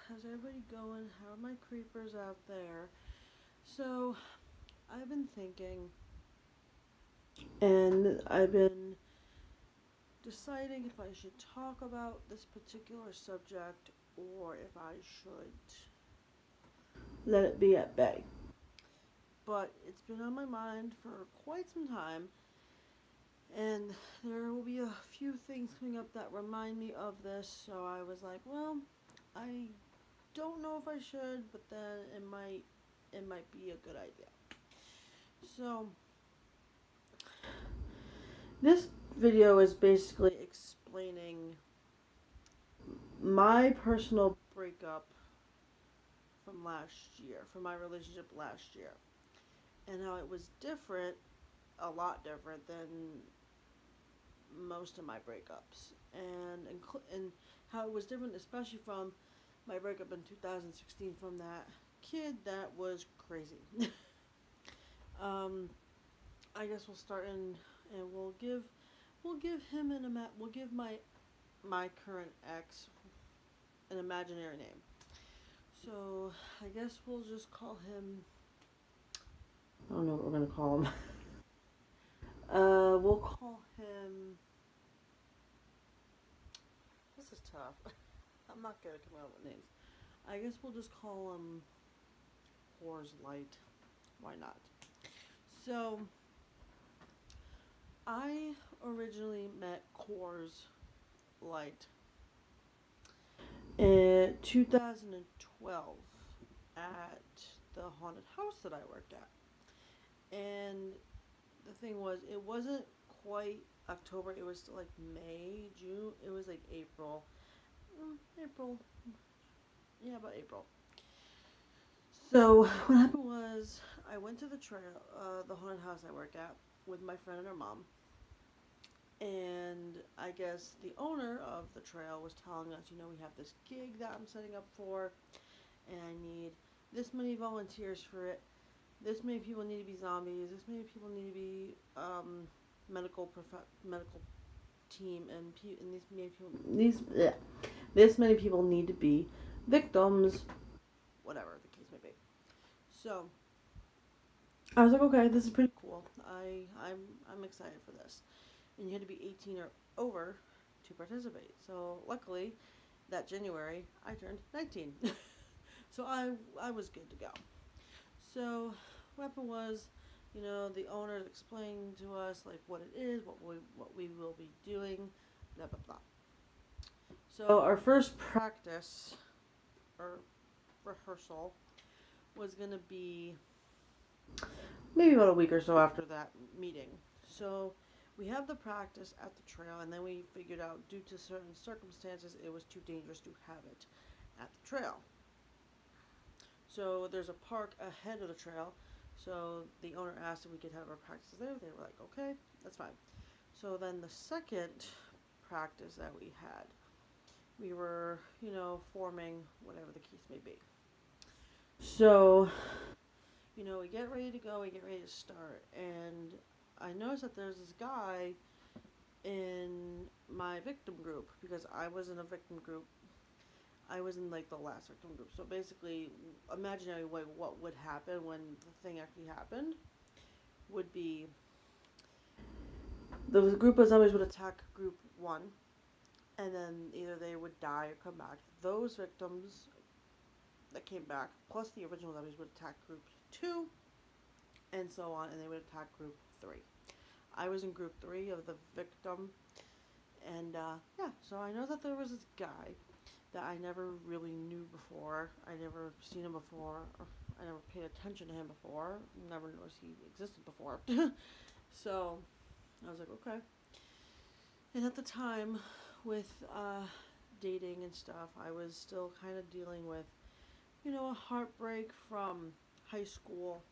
how's everybody going? How are my creepers out there? So, I've been thinking, and I've been deciding if I should talk about this particular subject or if I should let it be at bay. But it's been on my mind for quite some time, and there will be a few things coming up that remind me of this, so I was like, well, I don't know if I should, but then it might be a good idea. So, this video is basically explaining my personal breakup from last year, from my relationship last year, and how it was different, a lot different than most of my breakups, and how it was different, especially from my breakup in 2016 from that kid that was crazy. um, I guess we'll start in, and we'll give him we'll give my current ex an imaginary name. So I guess we'll just call him. I don't know what we're gonna call him. We'll call him. This is tough. I'm not good at coming up with names. I guess we'll just call him Coors Light. Why not? So I originally met Coors Light in 2012 at the haunted house that I worked at. And the thing was, it wasn't quite October. It was still like May, June. It was like April. April. Yeah, about April. So what happened was, I went to the trail, the haunted house I work at, with my friend and her mom. And I guess the owner of the trail was telling us, we have this gig that I'm setting up for, and I need this many volunteers for it. This many people need to be zombies. This many people need to be medical team, and this many people need to be victims, whatever the case may be. So I was like, okay, this is pretty cool. I'm excited for this. And you had to be 18 or over to participate. So luckily, that January I turned 19, so I was good to go. So what happened was, the owner explained to us like what it is, what we will be doing, blah blah blah. So our first practice or rehearsal was gonna be maybe about a week or so after that meeting. So we have the practice at the trail, and then we figured out due to certain circumstances it was too dangerous to have it at the trail. So there's a park ahead of the trail. So the owner asked if we could have our practices there. They were like, okay, that's fine. So then the second practice that we had, we were, forming whatever the case may be. So, we get ready to go, we get ready to start, and I noticed that there's this guy in my victim group, because I was in a victim group. I was in like the last victim group. So basically, imaginary way what would happen when the thing actually happened would be the group of zombies would attack group one, and then either they would die or come back. Those victims that came back, plus the original zombies, would attack group two, and so on, and they would attack group three. I was in group three of the victim, and yeah, so I know that there was this guy that I never really knew before. I never seen him before. Or I never paid attention to him before. Never noticed he existed before. So I was like, okay. And at the time, with dating and stuff, I was still kind of dealing with, a heartbreak from high school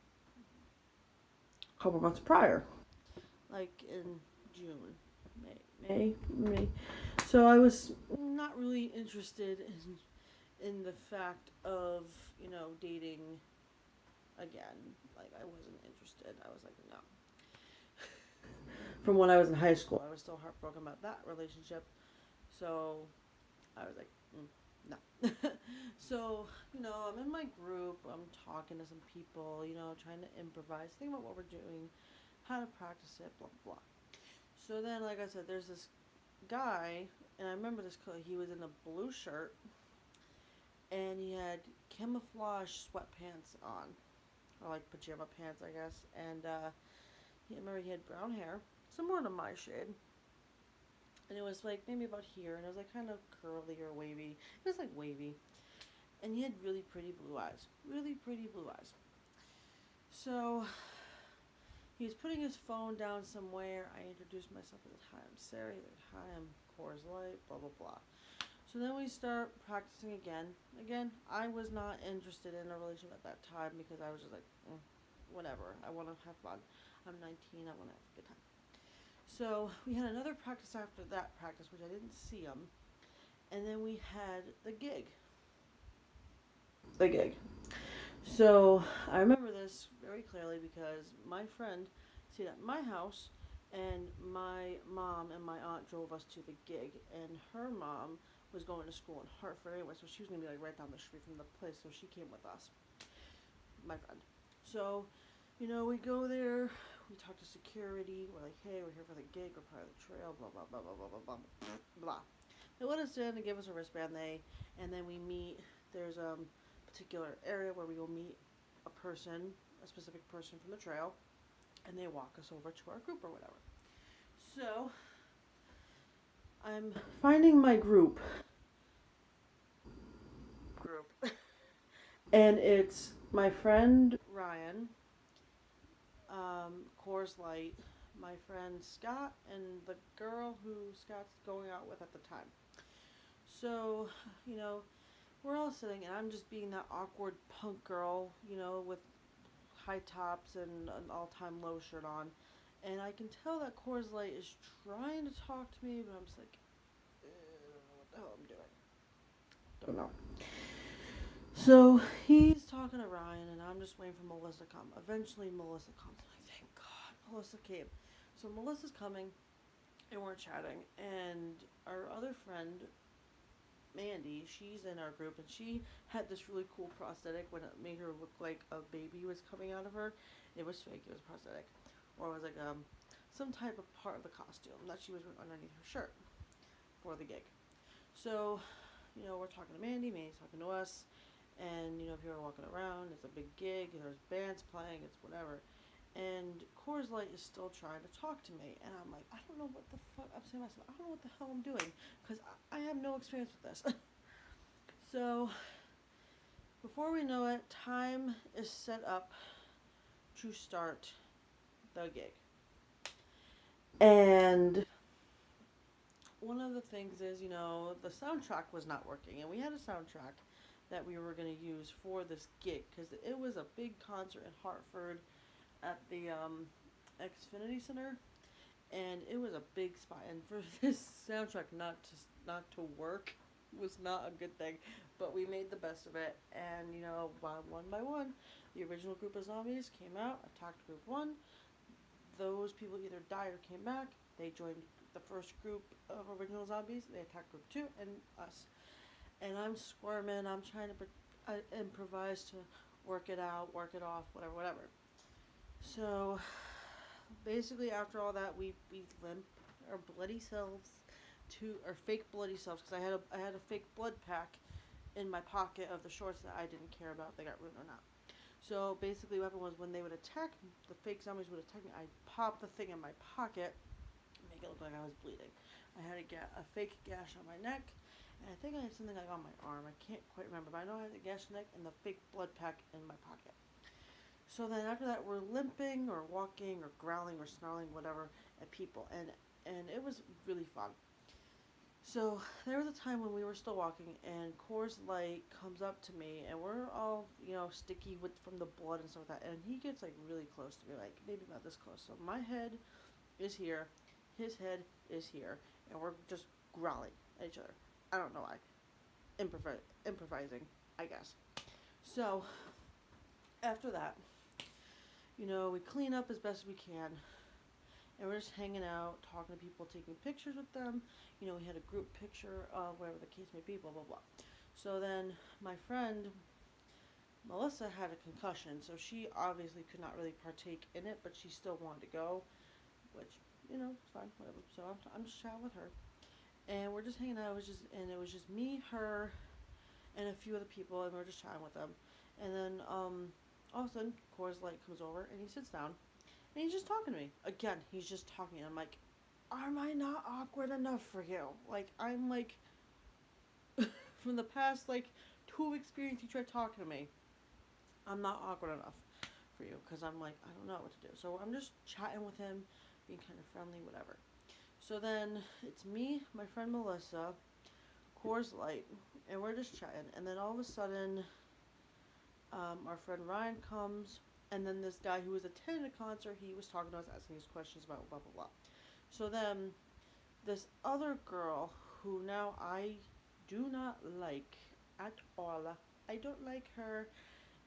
a couple months prior, like in June, May. So I was not really interested in the fact of, dating again. Like, I wasn't interested. I was like, no. From when I was in high school, I was still heartbroken about that relationship. So I was like, mm. No. So, I'm in my group, I'm talking to some people, trying to improvise, think about what we're doing, how to practice it, blah, blah, blah. So then, like I said, there's this guy, and I remember this color, he was in a blue shirt, and he had camouflage sweatpants on, or like pajama pants, I guess, and I remember he had brown hair, similar to my shade, and it was like maybe about here, and it was like kind of curly or wavy. It was like wavy, and he had really pretty blue eyes, really pretty blue eyes. So he was putting his phone down somewhere. I introduced myself at the time. Sarah, hi, I'm Coors Light, blah blah blah. So then we start practicing again. Again, I was not interested in a relationship at that time because I was just like, whatever. I want to have fun. I'm 19. I want to have a good time. So we had another practice after that practice, which I didn't see him, and then we had the gig. The gig. So I remember this very clearly because my friend stayed at my house, and my mom and my aunt drove us to the gig, and her mom was going to school in Hartford anyway, so she was gonna be like right down the street from the place, so she came with us, my friend. So, we go there, we talk to security, we're like, hey, we're here for the gig, we're part of the trail, blah blah blah blah blah blah blah blah. They let us in and give us a wristband. And then we meet. There's a particular area where we will meet a specific person from the trail, and they walk us over to our group or whatever. So I'm finding my group, and it's my friend Ryan, Coors Light, my friend Scott, and the girl who Scott's going out with at the time. So, you know, we're all sitting, and I'm just being that awkward punk girl, with high tops and an all-time low shirt on, and I can tell that Coors Light is trying to talk to me, but I'm just like, I don't know what the hell I'm doing. Don't know. So he's talking to Ryan, and I'm just waiting for Melissa to come. Eventually, Melissa comes. I'm like, thank God, Melissa came. So Melissa's coming, and we're chatting, and our other friend Mandy, she's in our group, and she had this really cool prosthetic when it made her look like a baby was coming out of her. It was fake, it was prosthetic. Or it was like some type of part of the costume that she was wearing underneath her shirt for the gig. So, we're talking to Mandy's talking to us, and, people are walking around, it's a big gig, and there's bands playing, it's whatever. And Coors Light is still trying to talk to me, and I'm like, I don't know what the fuck. I'm saying to myself, I don't know what the hell I'm doing, because I have no experience with this. So, before we know it, time is set up to start the gig. And one of the things is, the soundtrack was not working, and we had a soundtrack that we were going to use for this gig because it was a big concert in Hartford at the Xfinity Center, and it was a big spot. And for this soundtrack not to work was not a good thing, but we made the best of it. And one by one, the original group of zombies came out, attacked group one. Those people either died or came back. They joined the first group of original zombies. They attacked group two and us. And I'm squirming. I'm trying to improvise to work it out, work it off, whatever, whatever. So basically, after all that, we limp our bloody selves to our fake bloody selves because I had a fake blood pack in my pocket of the shorts that I didn't care about if they got ruined or not. So basically, what happened was when they would attack, the fake zombies would attack me. I'd pop the thing in my pocket, make it look like I was bleeding. I had a fake gash on my neck, and I think I had something like on my arm. I can't quite remember, but I know I had a gash on the neck and the fake blood pack in my pocket. So then after that, we're limping or walking or growling or snarling, whatever, at people, and it was really fun. So there was a time when we were still walking, and Coors Light comes up to me, and we're all sticky with from the blood and stuff like that, and he gets like really close to me, like maybe not this close. So my head is here, his head is here, and we're just growling at each other. I don't know why. Improvising, I guess. So after that, we clean up as best we can, and we're just hanging out, talking to people, taking pictures with them. We had a group picture of whatever the case may be, blah, blah, blah. So then my friend Melissa had a concussion, so she obviously could not really partake in it, but she still wanted to go, which, it's fine, whatever. So I'm just chatting with her, and we're just hanging out. It was just me, her, and a few other people, and we're just chatting with them. And then all of a sudden, Coors Light comes over, and he sits down, and he's just talking to me. Again, he's just talking, and I'm like, am I not awkward enough for you? Like, I'm like, from the past, like, 2 experience you tried talking to me, I'm not awkward enough for you, because I'm like, I don't know what to do. So I'm just chatting with him, being kind of friendly, whatever. So then it's me, my friend Melissa, Coors Light, and we're just chatting. And then all of a sudden, our friend Ryan comes, and then this guy who was attending the concert, he was talking to us, asking us questions about blah blah blah. So then this other girl, who now I do not like at all. I don't like her.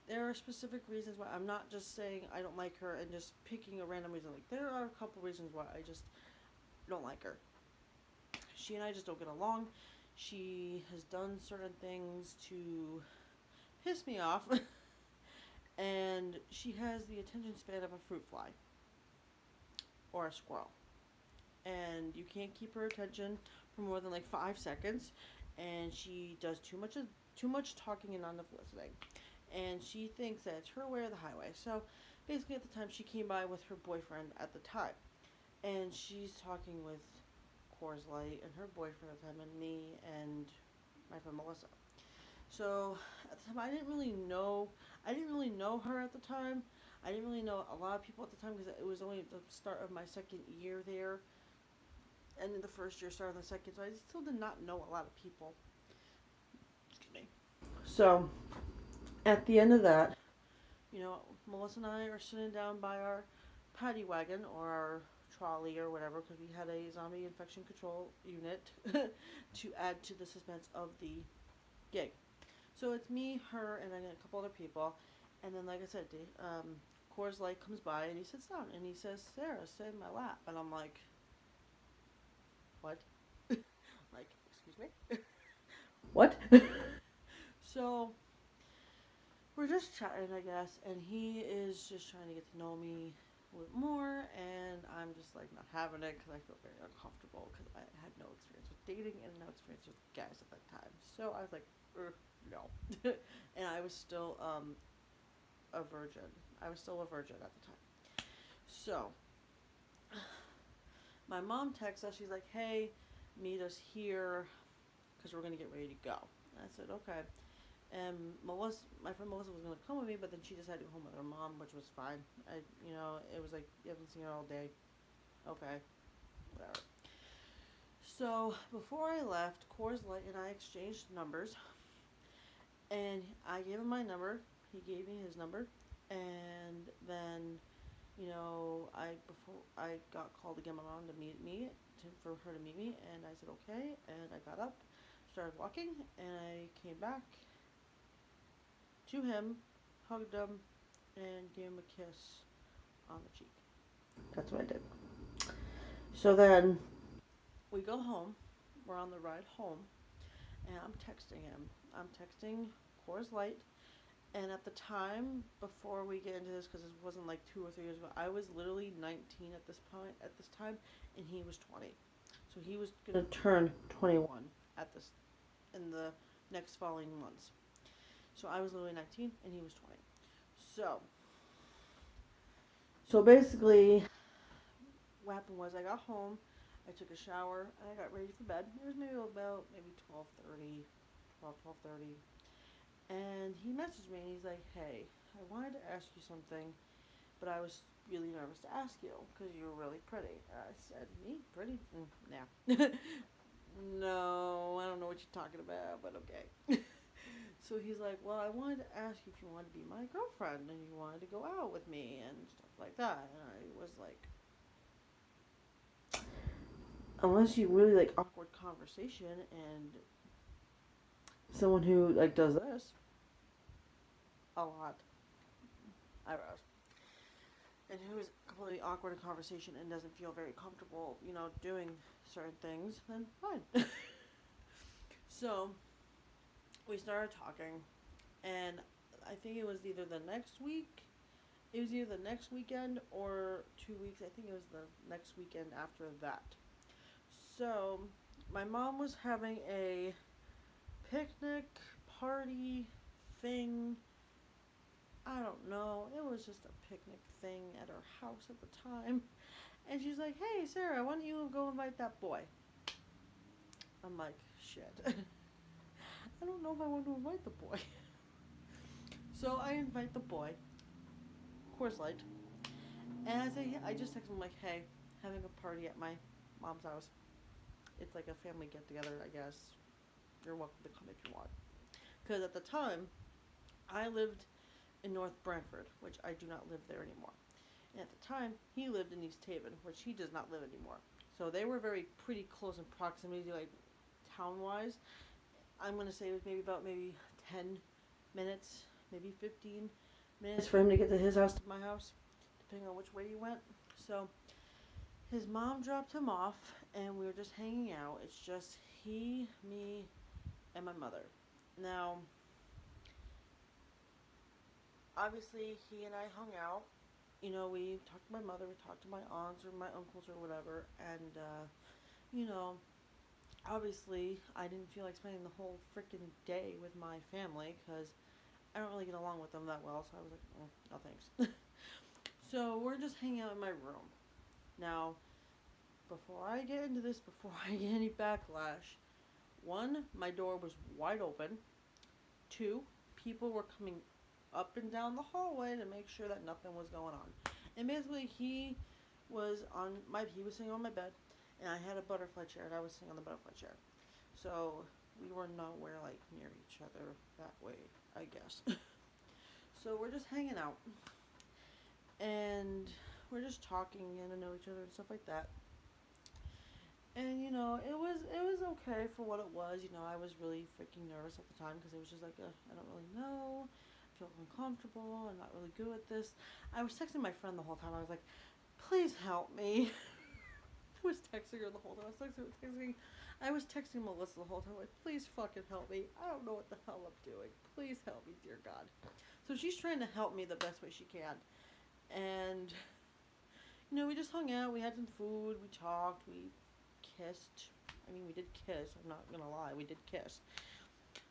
There are specific reasons why. I'm not just saying I don't like her and just picking a random reason. Like, there are a couple reasons why I just don't like her. She and I just don't get along. She has done certain things to piss me off. And she has the attention span of a fruit fly or a squirrel. And you can't keep her attention for more than like 5 seconds. And she does too much talking and not enough listening. And she thinks that it's her way or the highway. So basically, at the time, she came by with her boyfriend at the time, and she's talking with Coors Light and her boyfriend at the time, and me and my friend Melissa. So at the time, I didn't really know her at the time. I didn't really know a lot of people at the time, because it was only the start of my second year there, and in the first year, starting the second. So I still did not know a lot of people. Excuse me. So at the end of that, Melissa and I are sitting down by our paddy wagon or our trolley or whatever, because we had a zombie infection control unit to add to the suspense of the gig. So it's me, her, and a couple other people. And then, like I said, Coors Light comes by and he sits down and he says, "Sarah, sit in my lap." And I'm like, "What?" Like, excuse me? What? So we're just chatting, I guess, and he is just trying to get to know me a little more, and I'm just like not having it, because I feel very uncomfortable, because I had no experience with dating and no experience with guys at that time. So I was like, no. And I was still a virgin. I was still a virgin at the time. So my mom texts us. She's like, "Hey, meet us here, because we're gonna get ready to go." And I said, "Okay." And my friend Melissa was gonna come with me, but then she decided to go home with her mom, which was fine. It was like, you haven't seen her all day. Okay, whatever. So before I left, Coors Light and I exchanged numbers, and I gave him my number. He gave me his number, and then, before I got called again, my mom to meet me, for her to meet me, and I said okay, and I got up, started walking, and I came back to him, hugged him, and gave him a kiss on the cheek. That's what I did. So then we go home. We're on the ride home, and I'm texting him. I'm texting Coors Light. And at the time, before we get into this, because it wasn't like 2 or 3 years ago, I was literally 19 at this time, and he was 20. So he was gonna turn 21 in the next following months. So I was literally 19, and he was 20. So basically, what happened was I got home, I took a shower, and I got ready for bed. It was maybe about 12:30, 12:30, and he messaged me and he's like, "Hey, I wanted to ask you something, but I was really nervous to ask you because you were really pretty." And I said, "Me? Pretty? Nah." No, I don't know what you're talking about, but okay. So he's like, "Well, I wanted to ask you if you wanted to be my girlfriend and you wanted to go out with me and stuff like that." And I was like, unless you really like awkward conversation and someone who like does this a lot, eyebrows, and who is completely awkward in conversation and doesn't feel very comfortable, doing certain things, then fine. So we started talking, and I think it was either the next week. It was either the next weekend or 2 weeks. I think it was the next weekend after that. So, my mom was having a picnic party thing. I don't know. It was just a picnic thing at her house at the time. And she's like, "Hey, Sarah, why don't you go invite that boy?" I'm like, "Shit." I don't know if I want to invite the boy. So I invite the boy, Coors Light, and I just text him like, "Hey, having a party at my mom's house. It's like a family get together, I guess. You're welcome to come if you want." Because at the time, I lived in North Brantford, which I do not live there anymore. And at the time, he lived in East Haven, which he does not live anymore. So they were very pretty close in proximity, like town wise. I'm gonna say it was maybe 10 minutes, maybe 15 minutes for him to get to his house to my house, depending on which way he went. So his mom dropped him off, and we were just hanging out. It's just he, me, and my mother. Now, obviously, he and I hung out. We talked to my mother, we talked to my aunts or my uncles or whatever, and you know, obviously, I didn't feel like spending the whole freaking day with my family because I don't really get along with them that well. So I was like, no thanks. So we're just hanging out in my room. Now, before I get into this, before I get any backlash, one, my door was wide open. Two, people were coming up and down the hallway to make sure that nothing was going on. And basically, he was sitting on my bed, and I had a butterfly chair, and I was sitting on the butterfly chair. So we were nowhere like near each other that way, I guess. So we're just hanging out, and we're just talking, getting to know each other and stuff like that. And it was okay for what it was. I was really freaking nervous at the time because it was just like, I don't really know. I feel uncomfortable. I'm not really good at this. I was texting my friend the whole time. I was like, "Please help me." I was texting her the whole time. I was texting Melissa the whole time. Like, "Please fucking help me. I don't know what the hell I'm doing. Please help me, dear God." So she's trying to help me the best way she can. And we just hung out. We had some food. We talked. We kissed. I mean, we did kiss. I'm not gonna lie. We did kiss.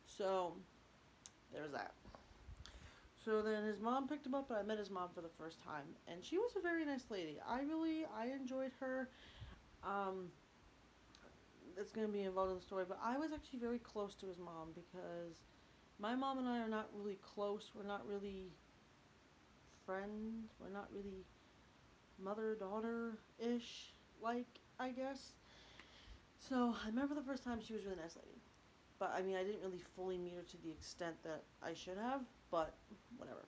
So there's that. So then his mom picked him up, and I met his mom for the first time, and she was a very nice lady. I enjoyed her. Um, that's gonna be involved in the story, but I was actually very close to his mom because my mom and I are not really close. We're not really friends. We're not really mother daughter ish, like, I guess. So I remember the first time she was a really nice lady. But I mean, I didn't really fully meet her to the extent that I should have, but whatever.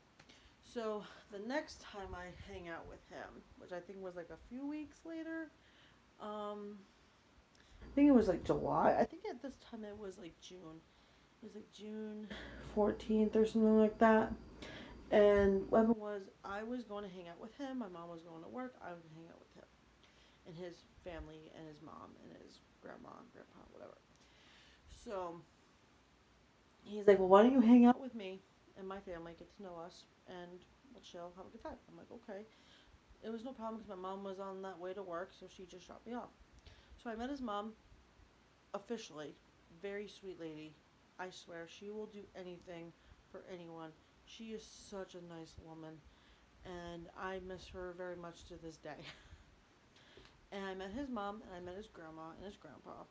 So the next time I hang out with him, which I think was like a few weeks later, I think it was like July. I think at this time it was like June. It was like June 14th or something like that. And what happened was I was going to hang out with him. My mom was going to work. I was going to hang out with him and his family and his mom and his grandma and grandpa, whatever. So he's like, "Well, why don't you hang out with me and my family, get to know us, and we'll chill, have a good time." I'm like, "Okay." It was no problem because my mom was on that way to work, so she just dropped me off. So I met his mom officially. Very sweet lady. I swear, she will do anything for anyone. She is such a nice woman, and I miss her very much to this day. And I met his mom, and I met his grandma and his grandpa.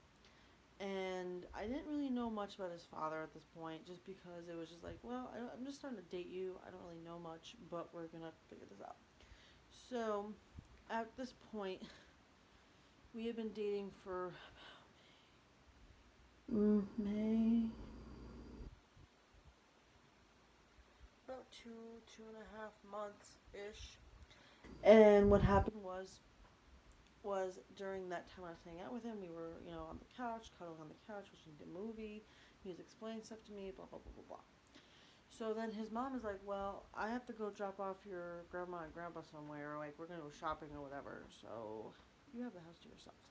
And I didn't really know much about his father at this point, just because it was just like, well, I'm just starting to date you. I don't really know much, but we're gonna figure this out. So, at this point, we had been dating for May, about 2.5 months ish. And what happened was during that time I was hanging out with him, we were on the couch, cuddling on the couch, watching the movie. He was explaining stuff to me, blah blah blah blah blah. So then his mom is like, "Well, I have to go drop off your grandma and grandpa somewhere. Like, we're going to go shopping or whatever. So you have the house to yourselves."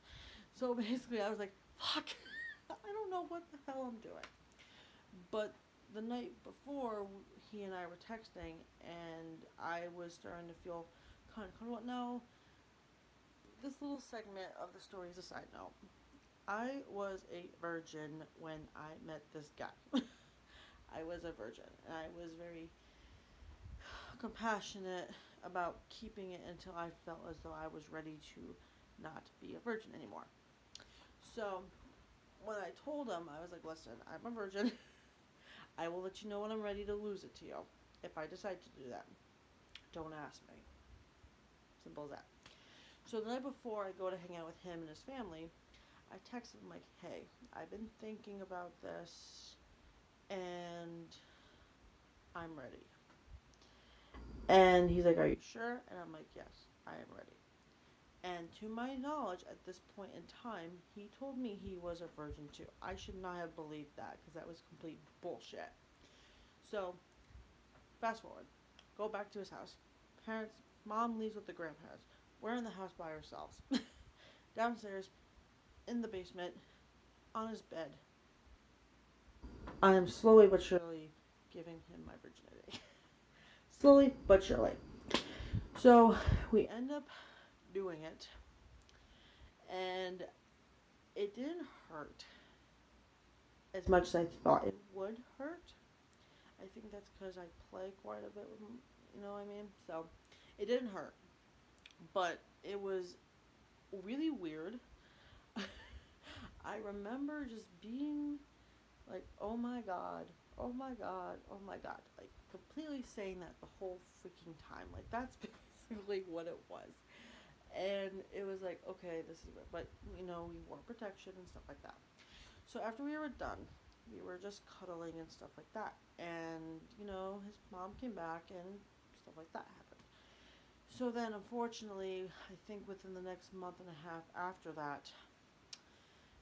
So basically, I was like, "Fuck." I don't know what the hell I'm doing. But the night before, he and I were texting, and I was starting to feel kind of comfortable. Now, this little segment of the story is a side note. I was a virgin when I met this guy. I was a virgin, and I was very compassionate about keeping it until I felt as though I was ready to not be a virgin anymore. So when I told him, I was like, listen, I'm a virgin. I will let you know when I'm ready to lose it to you. If I decide to do that, don't ask me. Simple as that. So the night before I go to hang out with him and his family, I texted him like, hey, I've been thinking about this and I'm ready. And he's like, are you sure? And I'm like, yes, I am ready. And to my knowledge, at this point in time, he told me he was a virgin too. I should not have believed that because that was complete bullshit. So, fast forward. Go back to his house. Parents, mom leaves with the grandparents. We're in the house by ourselves. Downstairs, in the basement, on his bed. I am slowly but surely giving him my virginity. Slowly but surely. So, we end up doing it. And it didn't hurt as much as I thought it would hurt. I think that's because I play quite a bit with, you know what I mean? So, it didn't hurt. But it was really weird. I remember just being like, oh my god, oh my god, oh my god. Like, completely saying that the whole freaking time. Like, that's basically what it was. And it was like, okay, this is weird. But, you know, we wore protection and stuff like that. So after we were done, we were just cuddling and stuff like that. And, you know, his mom came back and stuff like that happened. So then, unfortunately, I think within the next month and a half after that,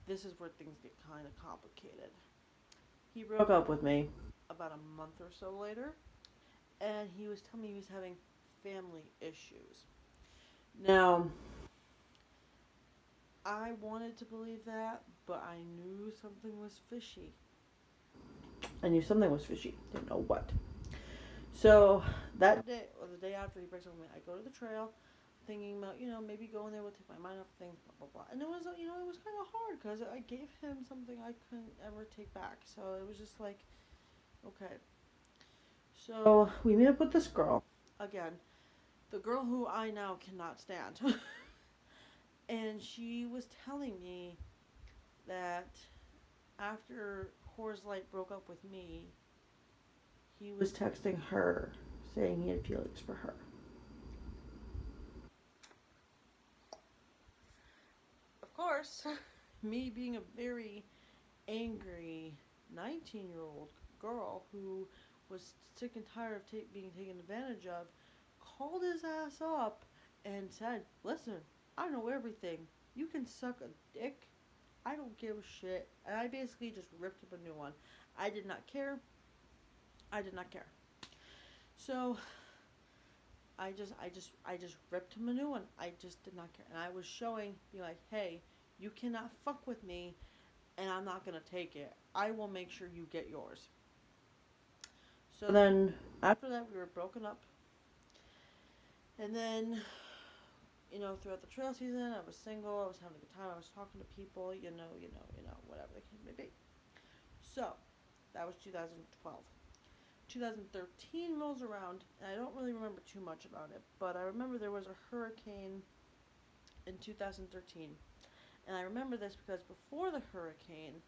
this is where things get kind of complicated. He broke up with me about a month or so later, and he was telling me he was having family issues. Now, I wanted to believe that, but I knew something was fishy. I knew something was fishy. Didn't know what. So that day, or the day after he breaks up with me, I go to the trail, thinking about, you know, maybe going there will take my mind off things, blah blah blah. And it was, you know, it was kind of hard because I gave him something I couldn't ever take back. So it was just like, okay. So we meet up with this girl again, the girl who I now cannot stand, and she was telling me that after Coors Light broke up with me, he was texting her saying he had feelings for her. Of course, me being a very angry 19-year-old girl who was sick and tired of being taken advantage of, called his ass up and said, listen, I know everything. You can suck a dick. I don't give a shit. And I basically just ripped up a new one. I did not care. I did not care. So I just ripped him a new one. I just did not care. And I was showing, be like, hey, you cannot fuck with me and I'm not gonna take it. I will make sure you get yours. So then after that we were broken up. And then, you know, throughout the trail season I was single, I was having a good time, I was talking to people, whatever the case may be. So that was 2012. 2013 rolls around, and I don't really remember too much about it, but I remember there was a hurricane in 2013. And I remember this because before the hurricane,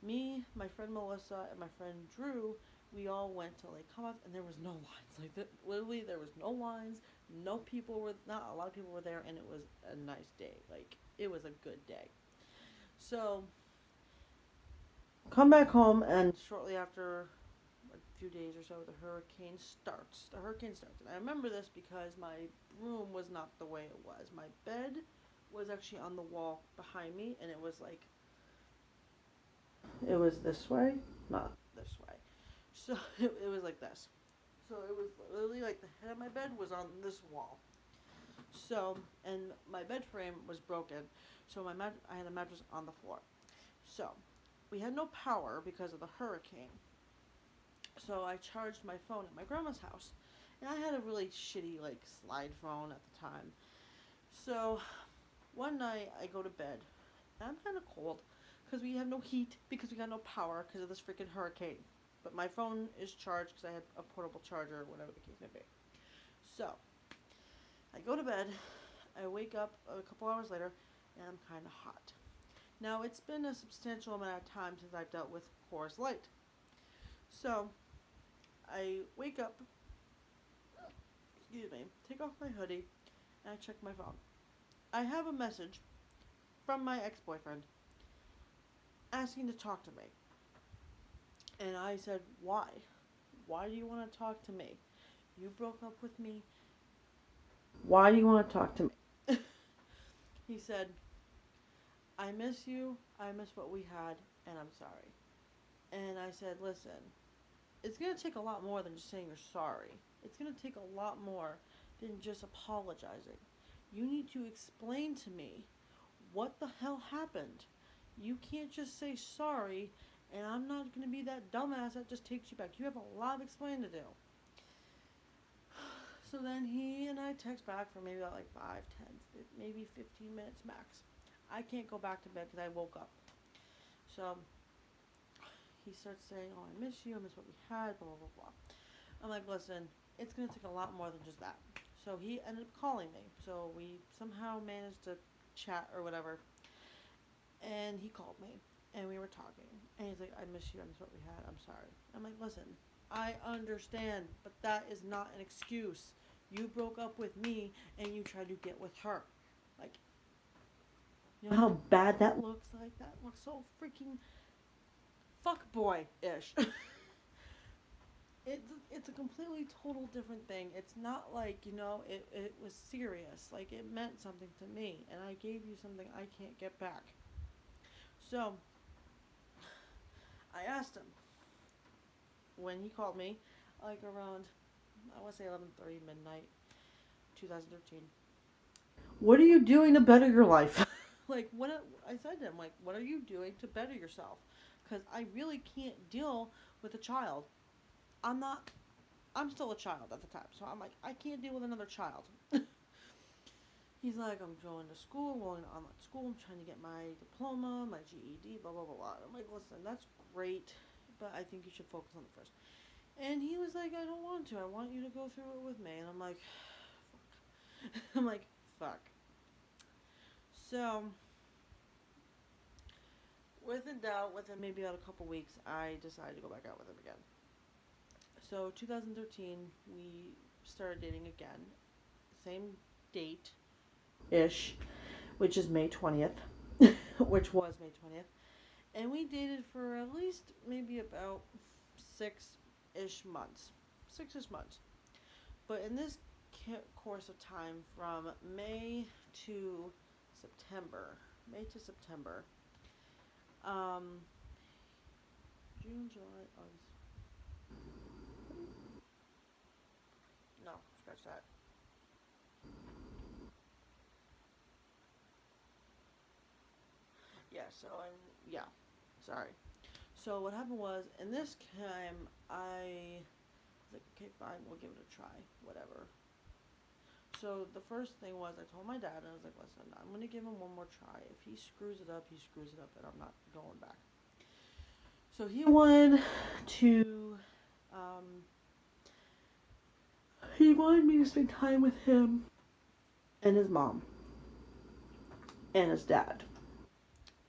me, my friend Melissa, and my friend Drew, we all went to Lake Como, and there was no lines. Like, literally, there was no lines. No people were, not a lot of people were there, and it was a nice day. Like, it was a good day. So, come back home, and shortly after a few days or so, the hurricane starts. The hurricane starts. And I remember this because my room was not the way it was. My bed was actually on the wall behind me, and it was like, it was this way, not this way. So it was like this. So it was literally like the head of my bed was on this wall. So, and my bed frame was broken. So I had a mattress on the floor. So we had no power because of the hurricane. So I charged my phone at my grandma's house. And I had a really shitty, like, slide phone at the time. So one night I go to bed. And I'm kind of cold because we have no heat because we got no power because of this freaking hurricane. But my phone is charged because I had a portable charger or whatever the case may be. So I go to bed. I wake up a couple hours later and I'm kind of hot. Now it's been a substantial amount of time since I've dealt with Coors Light. So I wake up, excuse me, take off my hoodie, and I check my phone. I have a message from my ex-boyfriend asking to talk to me. And I said, why? Why do you want to talk to me? You broke up with me. Why do you want to talk to me? He said, I miss you. I miss what we had, and I'm sorry. And I said, listen, it's going to take a lot more than just saying you're sorry. It's going to take a lot more than just apologizing. You need to explain to me what the hell happened. You can't just say sorry, and I'm not going to be that dumbass that just takes you back. You have a lot of explaining to do. So then he and I text back for maybe about like 5, 10, maybe 15 minutes max. I can't go back to bed because I woke up. So he starts saying, oh, I miss you, I miss what we had, blah, blah, blah, blah. I'm like, listen, it's going to take a lot more than just that. So he ended up calling me. So we somehow managed to chat or whatever. And he called me. And we were talking. And he's like, I miss you, I miss what we had, I'm sorry. I'm like, listen, I understand, but that is not an excuse. You broke up with me and you tried to get with her. Like, you know how bad that looks? Like, that looks so freaking fuckboy-ish. It's a completely total different thing. It's not like, it was serious. Like, it meant something to me, and I gave you something I can't get back. So, I asked him, when he called me, like around, I want to say 11:30 midnight, 2013. What are you doing to better your life? Like, I said to him, like, what are you doing to better yourself? Because I really can't deal with a child. I'm still a child at the time, so I'm like, I can't deal with another child. He's like, I'm going to school, I'm going to online school, I'm trying to get my diploma, my GED, blah, blah, blah, blah. I'm like, listen, that's great, but I think you should focus on it first. And he was like, I don't want to. I want you to go through it with me. And I'm like, fuck. I'm like, fuck. So, within doubt, within maybe about a couple weeks, I decided to go back out with him again. So, 2013, we started dating again. Same date ish, which is May 20th, which was May 20th. And we dated for at least maybe about 6-ish months. 6-ish months. But in this course of time, from May to September, um, June, July, August. No, scratch that. Yeah, so yeah, sorry. So what happened was, in this time, I was like, okay, fine, we'll give it a try, whatever. So the first thing was, I told my dad, and I was like, listen, I'm gonna give him one more try. If he screws it up, he screws it up, and I'm not going back. So he wanted to, um, he wanted me to spend time with him and his mom and his dad.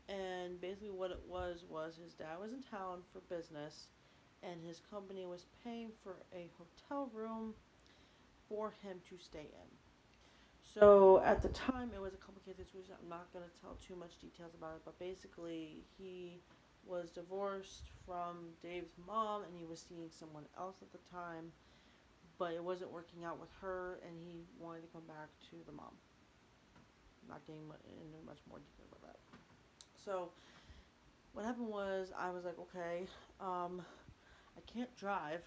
And basically, what it was his dad was in town for business, and his company was paying for a hotel room for him to stay in. So at the time, it was a complicated situation. I'm not going to tell too much details about it, but basically, he was divorced from Dave's mom, and he was seeing someone else at the time, but it wasn't working out with her, and he wanted to come back to the mom. I'm not getting into much more detail about that. So what happened was, I was like, okay, I can't drive.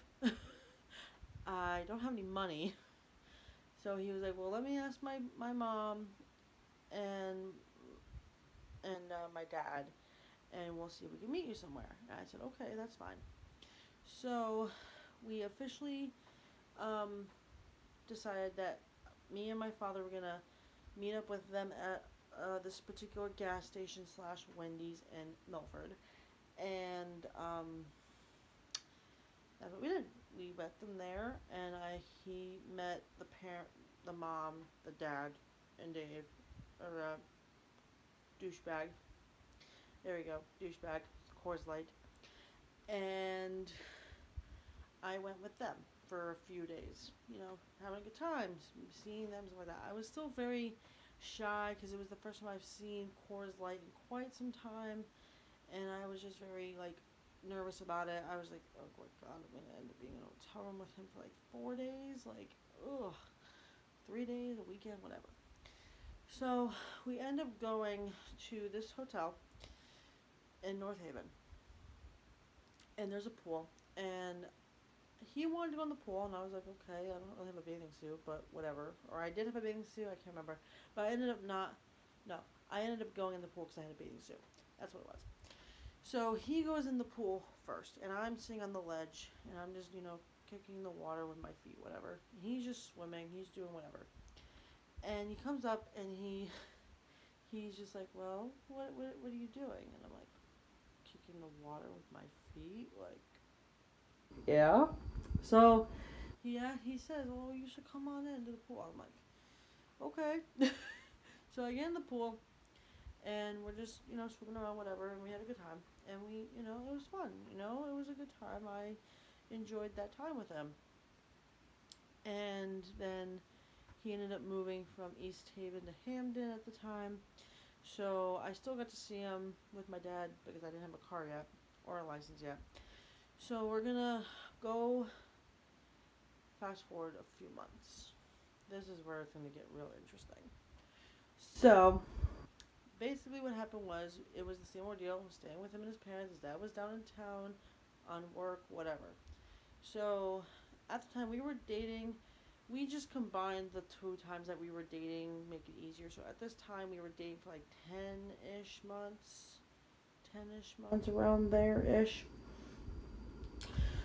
I don't have any money. So he was like, well, let me ask my mom and my dad, and we'll see if we can meet you somewhere. And I said, okay, that's fine. So we officially decided that me and my father were gonna meet up with them at this particular gas station slash Wendy's in Milford, and that's what we did. We met them there, and he met the parent, the mom, the dad, and Dave, or douchebag. There we go, douchebag, Coors Light, and I went with them for a few days. You know, having a good time, seeing them, stuff like that. I was still very shy because it was the first time I've seen Coors Light in quite some time, and I was just very like nervous about it. I was like, oh my god, I'm gonna end up being in a hotel room with him for like 4 days, like, ugh, 3 days, a weekend, whatever. So we end up going to this hotel in North Haven, and there's a pool, and he wanted to go in the pool, and I was like, okay, I don't really have a bathing suit, but whatever. Or I did have a bathing suit, I can't remember, but I ended up not. No, I ended up going in the pool because I had a bathing suit. That's what it was. So he goes in the pool first, and I'm sitting on the ledge, and I'm just, kicking the water with my feet, whatever. And he's just swimming, he's doing whatever. And he comes up, and he's just like, well, what are you doing? And I'm like, kicking the water with my feet, like, yeah. So, yeah, he says, oh, you should come on into the pool. I'm like, okay. So I get in the pool, and we're just, swimming around, whatever, and we had a good time. And it was fun, it was a good time. I enjoyed that time with him. And then he ended up moving from East Haven to Hamden at the time. So I still got to see him with my dad because I didn't have a car yet or a license yet. So we're gonna go fast forward a few months. This is where it's gonna get real interesting. So basically what happened was it was the same ordeal, staying with him and his parents. His dad was down in town on work, whatever. So at the time we were dating, we just combined the two times that we were dating, make it easier. So at this time we were dating for like 10-ish months. 10-ish months, around there-ish.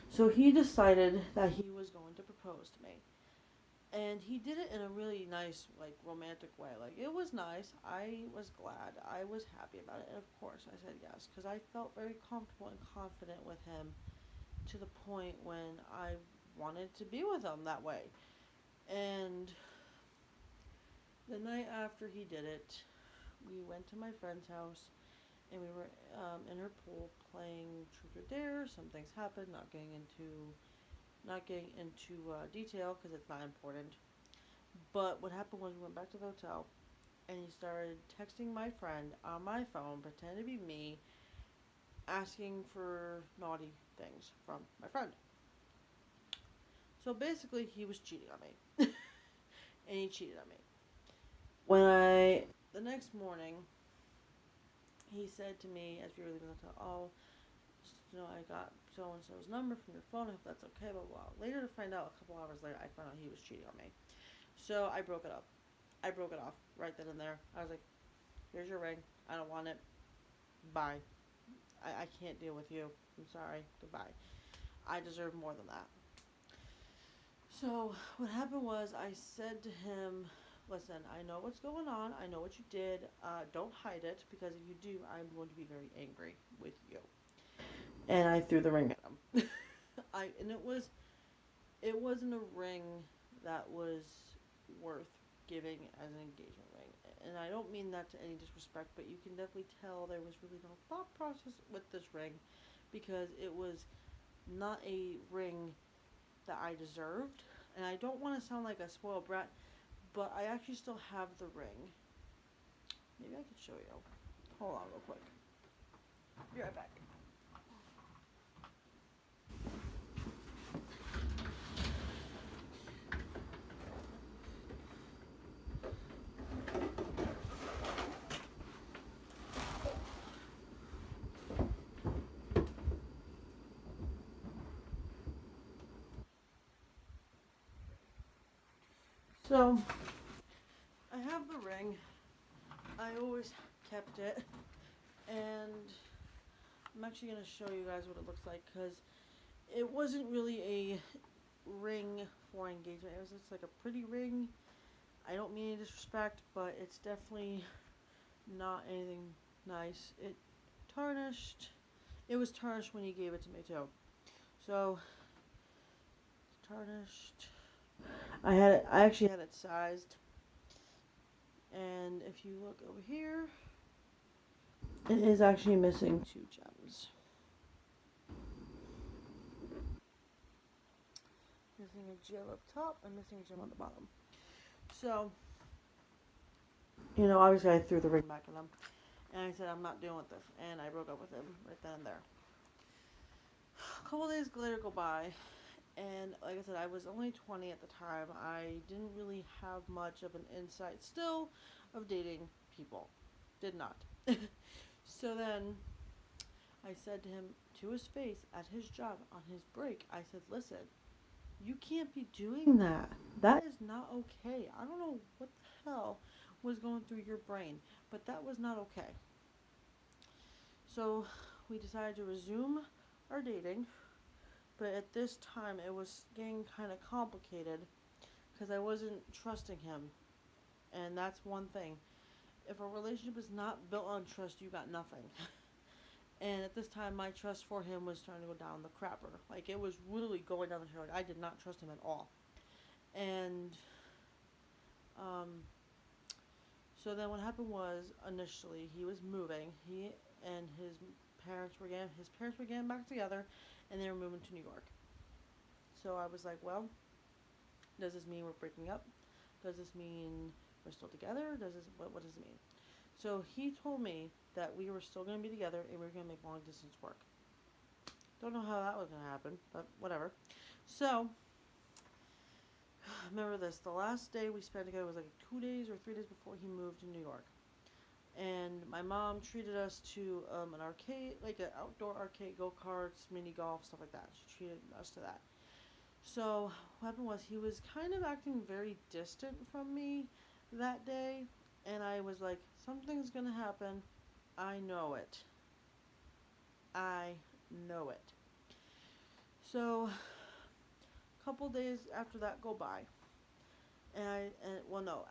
So he decided that he was going to propose to me. And he did it in a really nice, like, romantic way. Like, it was nice. I was glad. I was happy about it. And of course I said yes, because I felt very comfortable and confident with him to the point when I wanted to be with him that way. And the night after he did it, we went to my friend's house, and we were in her pool playing Truth or Dare. Some things happened. Not getting into detail because it's not important. But what happened was we went back to the hotel, and he started texting my friend on my phone, pretending to be me, asking for naughty things from my friend. So basically, he was cheating on me, and he cheated on me. The next morning, he said to me as we were leaving the hotel, oh, I got so and so's number from your phone. I hope that's okay. Blah, blah, blah. Later, to find out, a couple hours later, I found out he was cheating on me. So I broke it up. I broke it off right then and there. I was like, here's your ring. I don't want it. Bye. I can't deal with you. I'm sorry. Goodbye. I deserve more than that. So what happened was I said to him, listen, I know what's going on. I know what you did. Don't hide it, because if you do, I'm going to be very angry with you. And I threw the ring at him. And it wasn't a ring that was worth giving as an engagement ring. And I don't mean that to any disrespect, but you can definitely tell there was really no thought process with this ring, because it was not a ring that I deserved. And I don't want to sound like a spoiled brat, but I actually still have the ring. Maybe I could show you. Hold on real quick. Be right back. So, I have the ring. I always kept it. And I'm actually going to show you guys what it looks like, because it wasn't really a ring for engagement. It was just like a pretty ring. I don't mean any disrespect, but it's definitely not anything nice. Tarnished. It was tarnished when he gave it to me too. So tarnished. I actually had it sized, and if you look over here, it is actually missing 2 gems. Missing a gem up top and missing a gem on the bottom. So, obviously I threw the ring back at him, and I said I'm not dealing with this, and I broke up with him right then and there. A couple days later go by, and like I said, I was only 20 at the time. I didn't really have much of an insight still of dating people. Did not. So then I said to him to his face at his job on his break, I said, listen, you can't be doing that. That is not okay. I don't know what the hell was going through your brain, but that was not okay. So we decided to resume our dating, but at this time it was getting kind of complicated because I wasn't trusting him, and that's one thing. If a relationship is not built on trust, you got nothing. And at this time, my trust for him was starting to go down the crapper. Like, it was really going down the trail. Like, I did not trust him at all. And, so then what happened was, initially, he was moving. He and his parents were getting back together, and they were moving to New York. So I was like, well, does this mean we're breaking up? Does this mean we're still together? What does it mean? So he told me that we were still going to be together and we were going to make long distance work. Don't know how that was going to happen, but whatever. So, remember this. The last day we spent together was like 2 days or 3 days before he moved to New York. And my mom treated us to an arcade, like an outdoor arcade, go-karts, mini golf, stuff like that. She treated us to that. So what happened was he was kind of acting very distant from me that day. And I was like, something's going to happen. I know it. I know it. So, a couple days after that go by.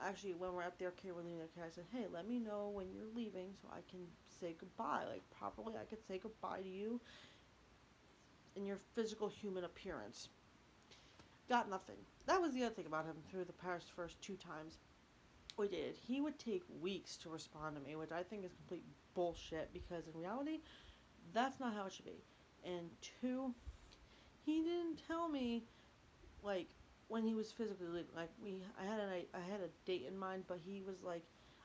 Actually, when we're at the arcade, we're leaving the arcade, I said, hey, let me know when you're leaving so I can say goodbye. Like, properly, I could say goodbye to you in your physical human appearance. Got nothing. That was the other thing about him through the first 2 times we did. He would take weeks to respond to me, which I think is complete bullshit because in reality, that's not how it should be. And 2, he didn't tell me, like, when he was physically leaving. Like, I had a date in mind, but he was like,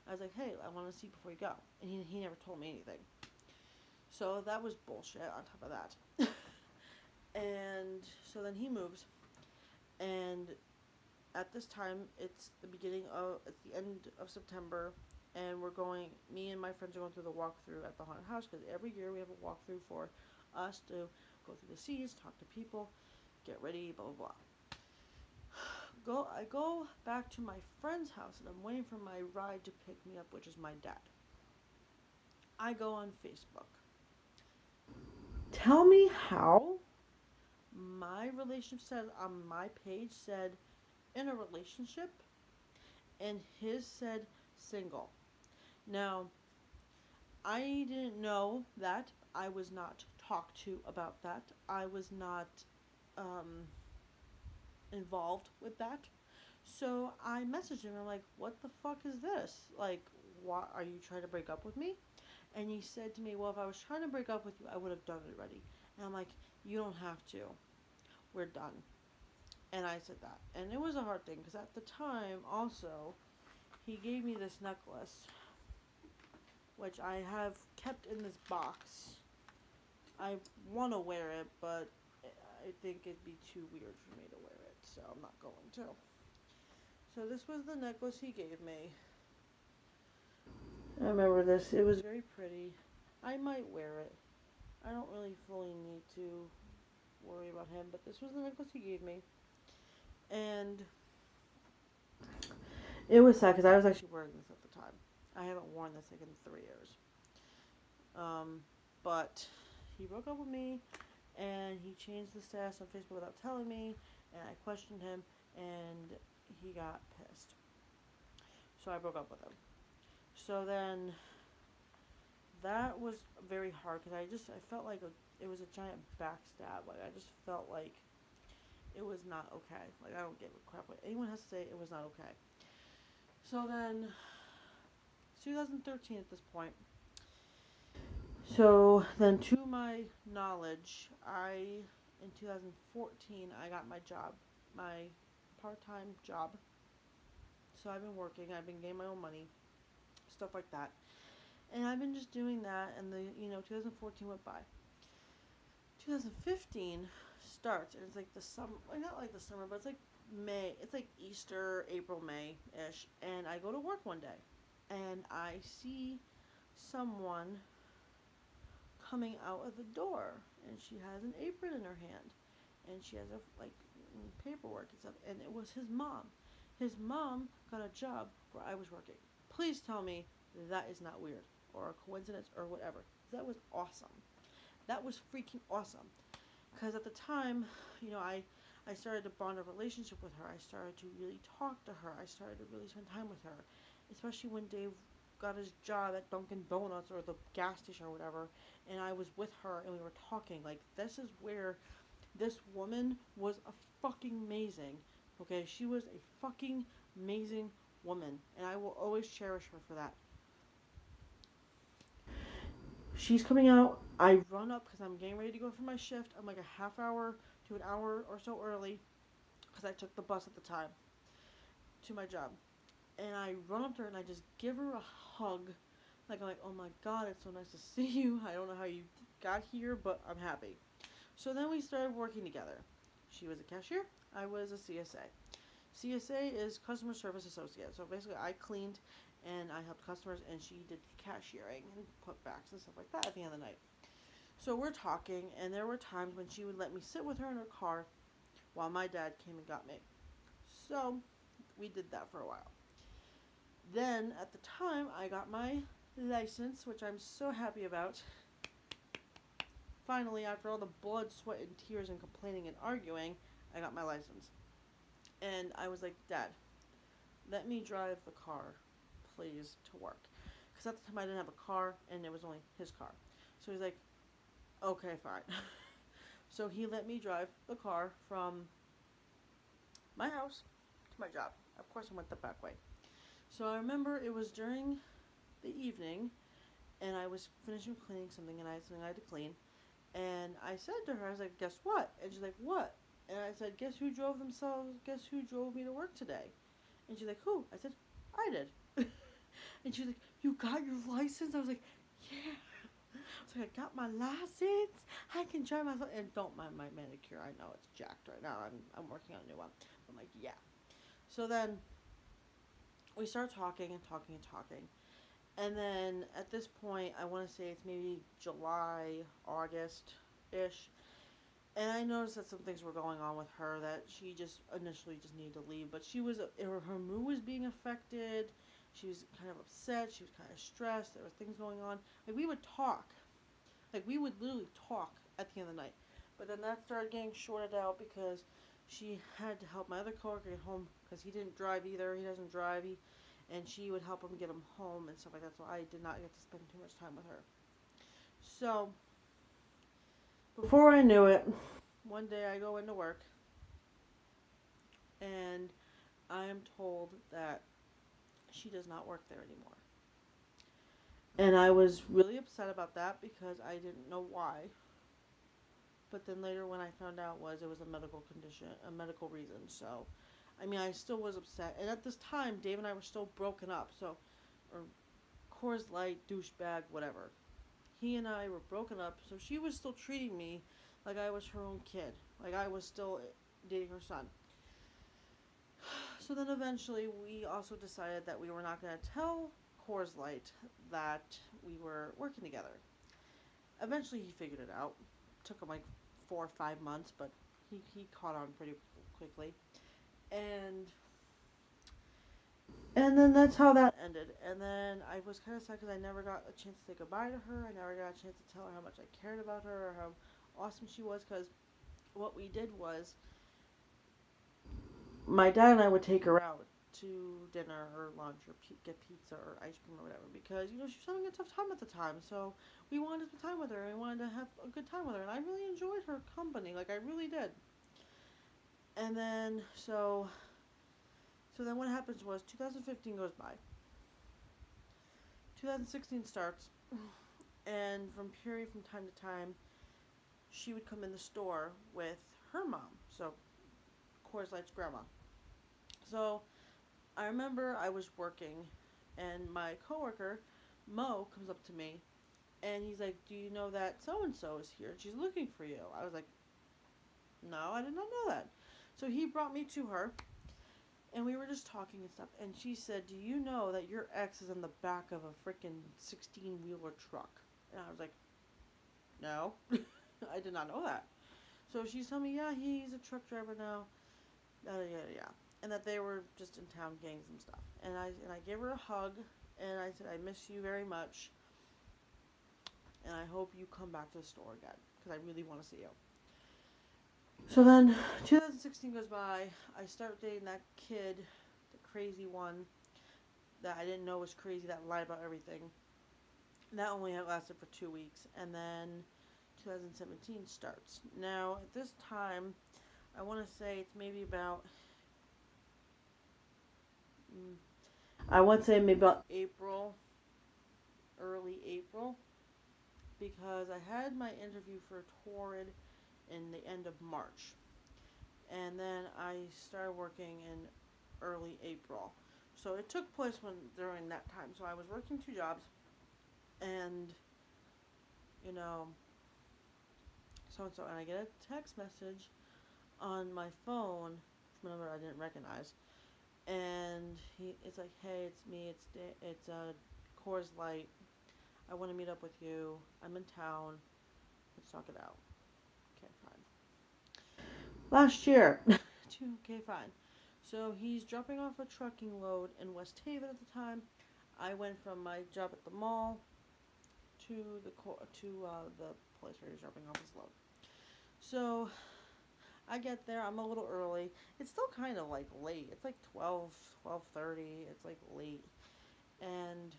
I was like, hey, I want to see you before you go. And he never told me anything. So that was bullshit on top of that. And so then he moves. And at this time, it's the end of September. And me and my friends are going through the walkthrough at the haunted house. Because every year we have a walkthrough for us to go through the scenes, talk to people, get ready, blah, blah, blah. I go back to my friend's house and I'm waiting for my ride to pick me up, which is my dad. I go on Facebook. Tell me how my relationship said on my page said in a relationship and his said single. Now, I didn't know that. I was not talked to about that. I was not involved with that. So I messaged him. I'm like, what the fuck is this? Like, why are you trying to break up with me? And he said to me, well, if I was trying to break up with you, I would have done it already. And I'm like, you don't have to. We're done. And I said that. And it was a hard thing because at the time, also, he gave me this necklace, which I have kept in this box. I want to wear it, but I think it'd be too weird for me to wear it, so I'm not going to. So this was the necklace he gave me. I remember this. It was very pretty. I might wear it. I don't really fully need to worry about him, but this was the necklace he gave me. And it was sad because I was actually wearing this at the time. I haven't worn this like in 3 years. But he broke up with me, and he changed the status on Facebook without telling me, and I questioned him, and he got pissed. So I broke up with him. So then that was very hard because I felt like it was a giant backstab. Like I just felt like it was not okay. Like I don't give a crap what anyone has to say. It was not okay. So then, 2013 at this point. So then, to my knowledge, in 2014 I got my job, my part-time job. So I've been working. I've been getting my own money, stuff like that. And I've been just doing that, and 2014 went by. 2015 starts, and it's like the summer, like not like the summer, but it's like May. It's like Easter, April, May-ish, and I go to work one day, and I see someone coming out of the door, and she has an apron in her hand, and she has paperwork and stuff, and it was his mom. His mom got a job where I was working. Please tell me that is not weird or a coincidence or whatever. That was awesome. That was freaking awesome. Because at the time, I started to bond a relationship with her. I started to really talk to her. I started to really spend time with her. Especially when Dave got his job at Dunkin' Donuts or the gas station or whatever, and I was with her and we were talking. Like, this is where this woman was a fucking amazing. Okay, she was a fucking amazing woman, and I will always cherish her for that. She's coming out. I run up because I'm getting ready to go for my shift. I'm like a half hour to an hour or so early because I took the bus at the time to my job. And I run up to her and I just give her a hug. Like, I'm like, oh my God, it's so nice to see you. I don't know how you got here, but I'm happy. So then we started working together. She was a cashier. I was a CSA. CSA is Customer Service Associate. So basically I cleaned and I helped customers, and she did cashiering and putbacks and stuff like that at the end of the night. So we're talking, and there were times when she would let me sit with her in her car while my dad came and got me. So we did that for a while. Then at the time I got my license, which I'm so happy about. Finally, after all the blood, sweat, and tears and complaining and arguing, I got my license. And I was like, Dad, let me drive the car, please, to work. Because at the time I didn't have a car, and it was only his car. So he's like, okay, fine. So he let me drive the car from my house to my job. Of course, I went the back way. So I remember it was during the evening, and I was finishing cleaning something, and I had something I had to clean. And I said to her, I was like, guess what? And she's like, what? And I said, guess who drove me to work today? And she's like, who? I said, I did. And she's like, you got your license? I was like, yeah. So I got my license. I can drive myself. And don't mind my manicure. I know it's jacked right now. I'm working on a new one. I'm like, yeah. So then we start talking and talking and talking. And then at this point, I want to say it's maybe July, August-ish. And I noticed that some things were going on with her that she just initially just needed to leave. But her mood was being affected. She was kind of upset. She was kind of stressed. There were things going on. Like, we would talk. Like, we would literally talk at the end of the night. But then that started getting shorted out because she had to help my other coworker get home because he didn't drive either. He doesn't drive. And she would help him get him home and stuff like that. So I did not get to spend too much time with her. So, before I knew it, one day I go into work and I am told that she does not work there anymore. And I was really upset about that because I didn't know why. But then later when I found out it was a medical condition, a medical reason. So, I mean, I still was upset. And at this time, Dave and I were still broken up. So, or Coors Light, douchebag, whatever. He and I were broken up. So she was still treating me like I was her own kid. Like I was still dating her son. So then eventually we also decided that we were not going to tell Coors Light that we were working together. Eventually he figured it out. Took him like 4 or 5 months, but he caught on pretty quickly. And then that's how that ended. And then I was kind of sad because I never got a chance to say goodbye to her. I never got a chance to tell her how much I cared about her or how awesome she was, because what we did was my dad and I would take her out to dinner or lunch or get pizza or ice cream or whatever, because she was having a tough time at the time. So we wanted to spend time with her and we wanted to have a good time with her, and I really enjoyed her company, like I really did. And then so then what happens was 2015 goes by, 2016 starts, and from time to time, she would come in the store with her mom, so Coors Light's grandma. So I remember I was working, and my coworker Mo comes up to me, and he's like, "Do you know that so and so is here? She's looking for you." I was like, "No, I did not know that." So he brought me to her, and we were just talking and stuff. And she said, "Do you know that your ex is in the back of a freaking 16-wheeler truck?" And I was like, "No, I did not know that." So she's telling me, "Yeah, he's a truck driver now." Yada yada yada. And that they were just in town getting some stuff. And I gave her a hug, and I said, "I miss you very much, and I hope you come back to the store again, because I really want to see you." So then 2016 goes by. I start dating that kid, the crazy one that I didn't know was crazy, that lied about everything. And that only lasted for 2 weeks. And then 2017 starts. Now, at this time, I want to say it's maybe about, I want to say maybe about April, early April, because I had my interview for Torrid in the end of March. And then I started working in early April. So it took place during that time. So I was working 2 jobs, and you know, and I get a text message on my phone from a number I didn't recognize, and it's like, "Hey, it's me. It's Coors Light. I want to meet up with you. I'm in town. Let's talk it out." Okay, fine. Last year, okay, fine. So he's dropping off a trucking load in West Haven at the time. I went from my job at the mall to the place where he's dropping off his load. So I get there. I'm a little early. It's still kind of like late. It's like 12:30. It's like late. And,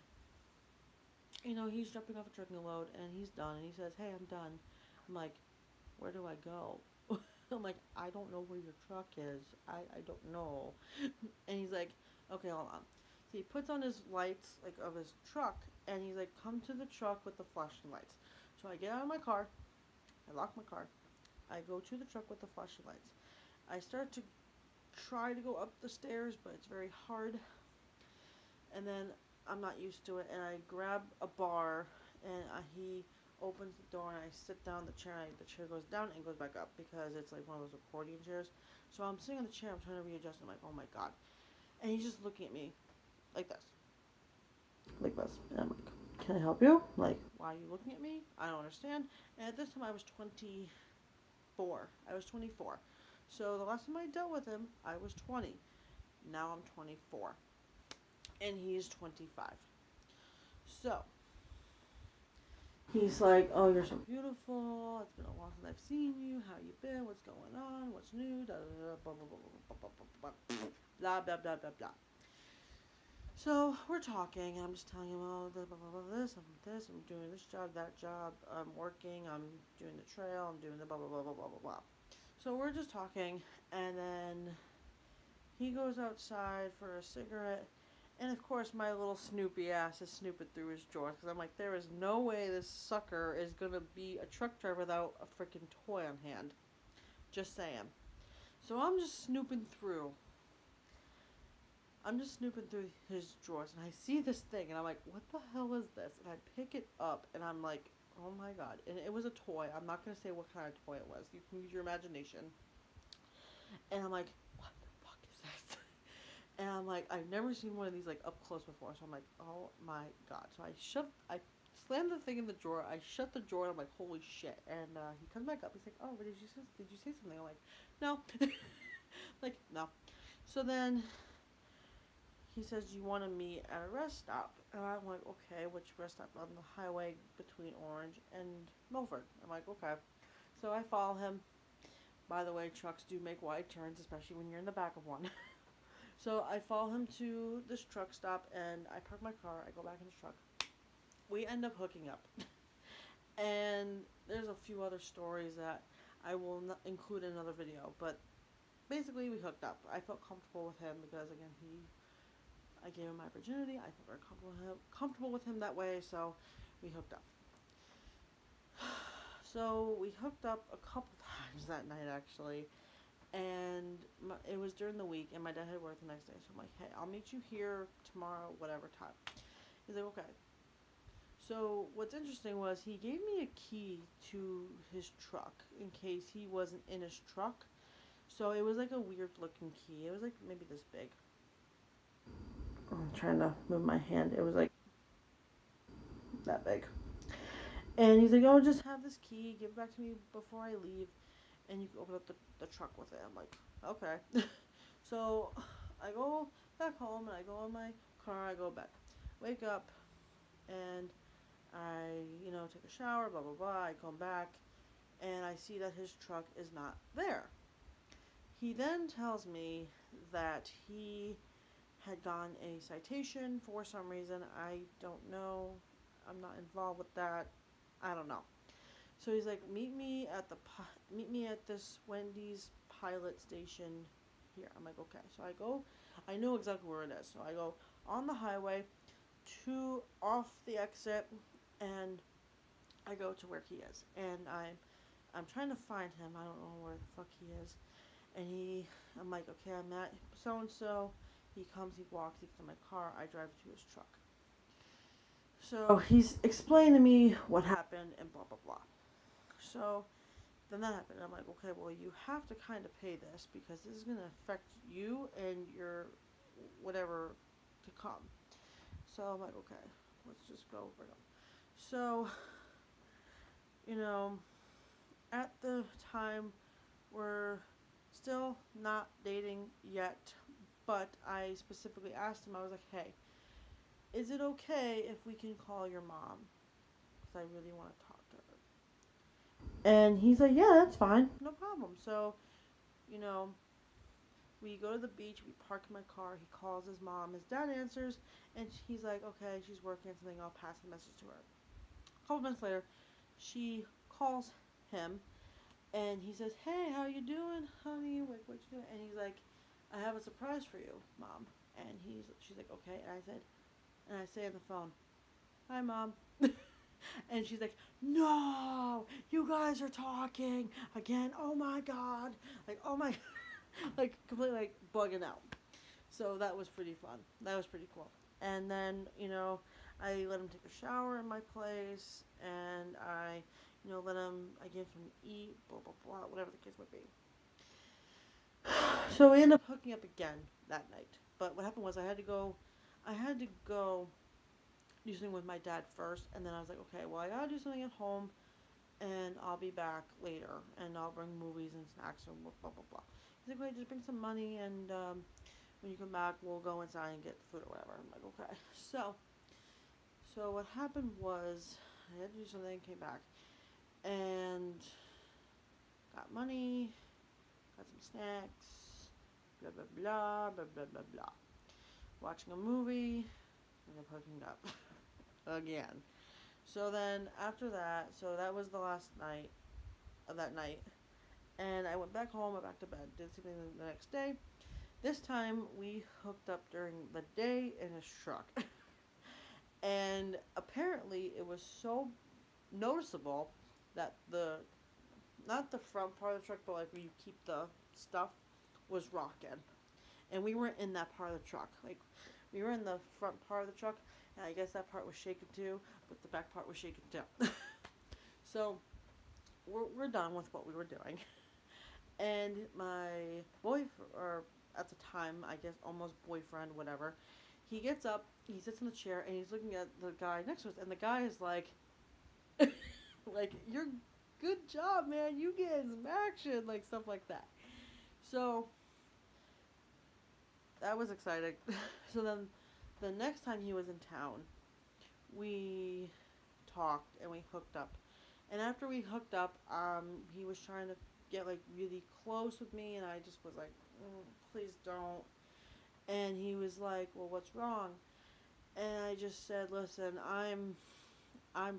he's dropping off a trucking load, and he's done. And he says, "Hey, I'm done." I'm like, "Where do I go?" I'm like, "I don't know where your truck is. I don't know." And he's like, "Okay, hold on." So he puts on his lights, like, of his truck, and he's like, "Come to the truck with the flashing lights." So I get out of my car. I lock my car. I go to the truck with the flashing lights. I start to try to go up the stairs, but it's very hard. And then I'm not used to it, and I grab a bar, and he opens the door, and I sit down in the chair, and the chair goes down and goes back up, because it's like one of those accordion chairs. So I'm sitting on the chair, I'm trying to readjust, and I'm like, "Oh my god." And he's just looking at me like this. Like this. And I'm like, "Can I help you? Like, why are you looking at me? I don't understand." And at this time, I was 24. I was 24. So the last time I dealt with him, I was 20. Now I'm 24. And he's 25. So he's like, "Oh, you're so beautiful. It's been a while since I've seen you. How you been? What's going on? What's new? Da, da, da, blah, blah, blah, blah, blah, blah, blah, blah, blah, blah, blah." So we're talking, and I'm just telling him, "Oh, blah, blah, blah, blah, I'm doing this job, that job, I'm working, I'm doing the trail, I'm doing the blah, blah, blah, blah, blah, blah, blah." So we're just talking, and then he goes outside for a cigarette. And of course, my little Snoopy ass is snooping through his drawers, because I'm like, there is no way this sucker is going to be a truck driver without a freaking toy on hand. Just saying. So I'm just snooping through. His drawers, and I see this thing, and I'm like, "What the hell is this?" And I pick it up, and I'm like, "Oh my god." And it was a toy. I'm not going to say what kind of toy it was. You can use your imagination. And I'm like, "What the fuck is this?" And I'm like, I've never seen one of these, like, up close before. So I'm like, "Oh my god." So I slammed the thing in the drawer. I shut the drawer, and I'm like, "Holy shit." And he comes back up. He's like, "Oh, but did you say something?" I'm like, "No." Like, no. So then he says, "Do you want to meet at a rest stop?" And I'm like, "Okay, which rest stop?" "On the highway between Orange and Milford." I'm like, "Okay." So I follow him. By the way, trucks do make wide turns, especially when you're in the back of one. So I follow him to this truck stop and I park my car. I go back in his truck. We end up hooking up. And there's a few other stories that I will not include in another video. But basically, we hooked up. I felt comfortable with him because, again, I gave him my virginity. I felt very comfortable with him that way. So we hooked up. So we hooked up a couple times that night, actually. And it was during the week, and my dad had work the next day. So I'm like, hey, I'll meet you here tomorrow, whatever time. He's like, okay. So what's interesting was he gave me a key to his truck in case he wasn't in his truck. So it was like a weird looking key. It was like maybe this big. I'm trying to move my hand. It was like that big. And he's like, oh, just have this key. Give it back to me before I leave. And you can open up the truck with it. I'm like, okay. So I go back home and I go in my car. I go back. Wake up and I, take a shower, blah, blah, blah. I come back and I see that his truck is not there. He then tells me that he had gotten a citation for some reason. I don't know. I'm not involved with that. I don't know. So he's like, meet me at this Wendy's pilot station here. I'm like, okay. So I go. I know exactly where it is. So I go on the highway to off the exit, and I go to where he is. And I'm trying to find him. I don't know where the fuck he is. And I'm like, okay, I'm at so and so. He comes, he walks, he gets in my car. I drive to his truck. So he's explaining to me what happened and blah blah blah. So then that happened. I'm like, okay, well, you have to kind of pay this because this is going to affect you and your whatever to come. So I'm like, okay, let's just go bring him. So, at the time, we're still not dating yet, but I specifically asked him, I was like, hey, is it okay if we can call your mom? Because I really want to talk to her. And he's like, yeah, that's fine. No problem. So, we go to the beach. We park in my car. He calls his mom. His dad answers. And he's like, okay, she's working on something. I'll pass the message to her. A couple minutes later, she calls him. And he says, hey, how you doing, honey? Like, what you doing? And he's like, I have a surprise for you, Mom. And she's like, okay. And I say on the phone, hi, Mom. And she's like, no, you guys are talking again. Oh my God. Like, oh my, like completely like bugging out. So that was pretty fun. That was pretty cool. And then, I let him take a shower in my place, and I gave him something to eat, blah, blah, blah, whatever the case might be. So we ended up hooking up again that night. But what happened was I had to go do something with my dad first, and then I was like, okay, well, I gotta do something at home, and I'll be back later, and I'll bring movies and snacks and blah, blah, blah. He's like, wait, just bring some money, and when you come back, we'll go inside and get food or whatever. I'm like, okay. So what happened was I had to do something, came back, and got money, got some snacks, blah, blah, blah, blah, blah, blah, blah. Watching a movie, and then hooking up again. So then after that, so that was the last night of that night. And I went back home, went back to bed, did something the next day. This time we hooked up during the day in his truck. And apparently it was so noticeable that not the front part of the truck, but like where you keep the stuff, was rocking. And we weren't in that part of the truck. Like, we were in the front part of the truck, and I guess that part was shaking too, but the back part was shaking too. So, we're done with what we were doing. And my boyfriend, or at the time, I guess almost boyfriend, whatever, he gets up, he sits in the chair, and he's looking at the guy next to us, and the guy is like, like, you're good job, man, you get some action, like, stuff like that. So, that was exciting. So then, the next time he was in town, we talked and we hooked up. And after we hooked up, he was trying to get like really close with me, and I just was like, please don't. And he was like, well, what's wrong? And I just said, listen, I'm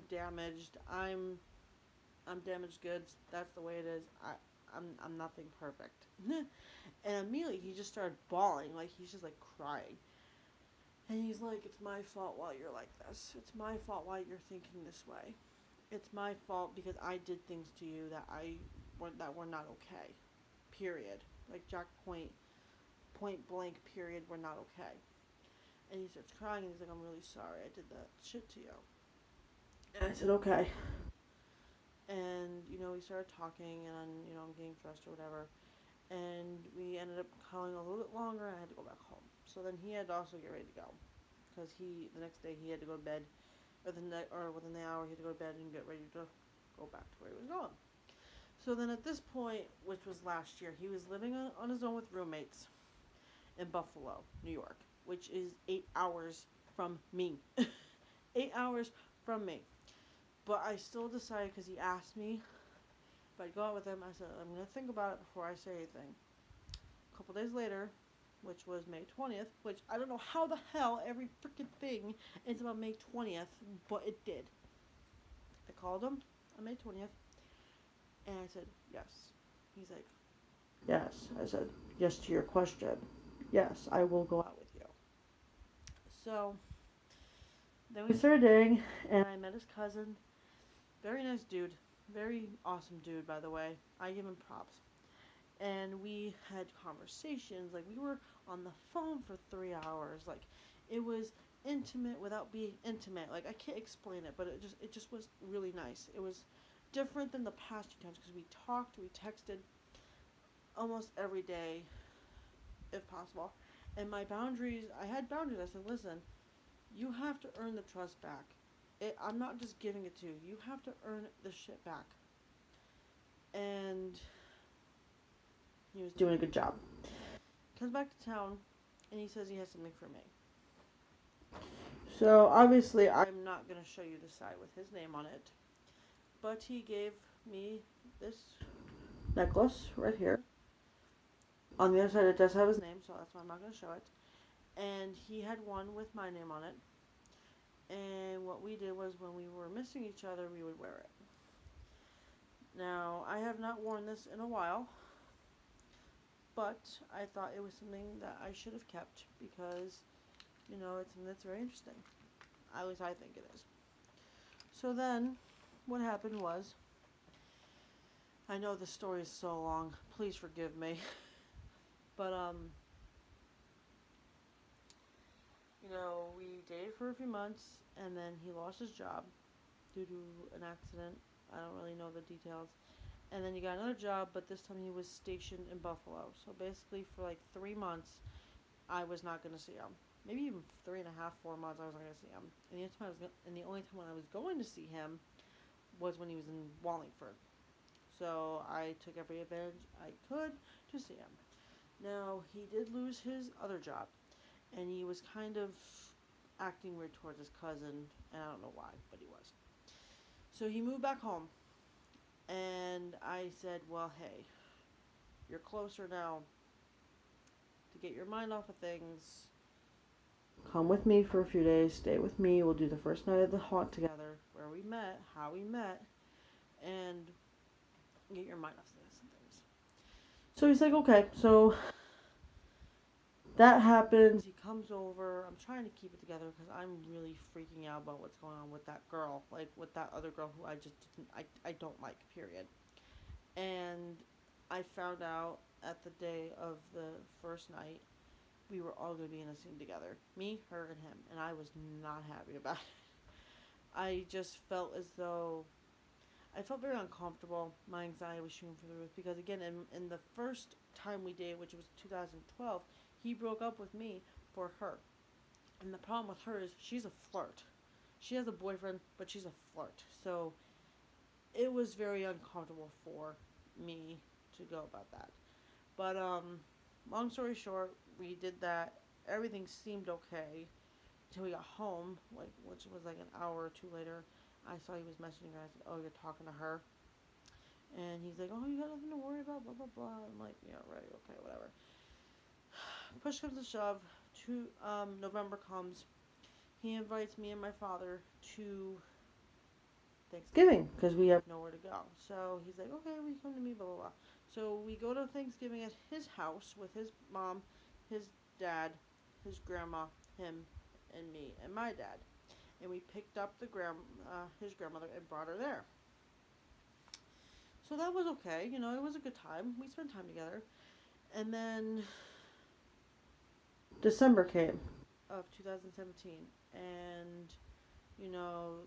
damaged. I'm damaged goods. That's the way it is. I'm nothing perfect. And immediately he just started bawling, like he's just like crying. And he's like, it's my fault why you're like this. It's my fault why you're thinking this way. It's my fault because I did things to you that were not okay. Period. Like Jack point blank period, we're not okay. And he starts crying and he's like, I'm really sorry I did that shit to you. And I said, okay. And, we started talking and, I'm getting dressed or whatever. And we ended up calling a little bit longer and I had to go back home. So then he had to also get ready to go. Because the next day he had to go to bed, or within the hour he had to go to bed and get ready to go back to where he was going. So then at this point, which was last year, he was living on his own with roommates in Buffalo, New York, which is 8 hours from me. 8 hours from me. But I still decided, because he asked me if I'd go out with him, I said, I'm going to think about it before I say anything. A couple days later, which was May 20th, which I don't know how the hell every freaking thing is about May 20th, but it did. I called him on May 20th, and I said, yes. He's like, yes. I said, yes to your question. Yes, I will go out with you. So, then we started dating, and I met his cousin. Very nice dude. Very awesome dude, by the way. I give him props. And we had conversations. Like, we were on the phone for 3 hours. Like, it was intimate without being intimate. Like, I can't explain it, but it just was really nice. It was different than the past 2 times because we talked, we texted almost every day, if possible. And my boundaries, I had boundaries. I said, listen, you have to earn the trust back. I'm not just giving it to you. You have to earn the shit back. And he was doing a good job. Comes back to town, and he says he has something for me. So obviously, I'm not going to show you the side with his name on it, but he gave me this necklace right here. On the other side, it does have his name, so that's why I'm not going to show it. And he had one with my name on it. And what we did was, when we were missing each other, we would wear it. Now, I have not worn this in a while, but I thought it was something that I should have kept because, it's something that's very interesting. At least I think it is. So then, what happened was, I know the story is so long, please forgive me, but, we dated for a few months, and then he lost his job due to an accident. I don't really know the details. And then he got another job, but this time he was stationed in Buffalo. So basically, for like 3 months, I was not going to see him. Maybe even 3.5, 4 months, I was not going to see him. And the only time when I was going to see him was when he was in Wallingford. So I took every advantage I could to see him. Now, he did lose his other job, and he was kind of acting weird towards his cousin, and I don't know why, but he was. So he moved back home, and I said, well, hey, you're closer now to get your mind off of things. Come with me for a few days, stay with me, we'll do the first night of the haunt together, where we met, how we met, and get your mind off of some things. So he's like, okay, so that happens. He comes over. I'm trying to keep it together because I'm really freaking out about what's going on with that girl, like with that other girl who I don't like, period. And I found out at the day of the first night we were all going to be in a scene together, me, her, and him, and I was not happy about it. I just felt as though I felt very uncomfortable. My anxiety was shooting through the roof because, again, in the first time we dated, which was 2012, he broke up with me for her. And the problem with her is she's a flirt. She has a boyfriend, but she's a flirt. So it was very uncomfortable for me to go about that. But long story short, we did that. Everything seemed okay until we got home, which was like an hour or two later. I saw he was messaging her. I said, "Oh, you're talking to her?" And he's like, "Oh, you got nothing to worry about, blah blah blah." I'm like, "Yeah, right, okay, whatever." Push comes to shove. November comes. He invites me and my father to Thanksgiving because we have nowhere to go. So he's like, "Okay, we come to me, blah blah blah." So we go to Thanksgiving at his house with his mom, his dad, his grandma, him, and me, and my dad. And we picked up his grandmother and brought her there. So that was okay. It was a good time. We spent time together. And then December came of 2017, and you know,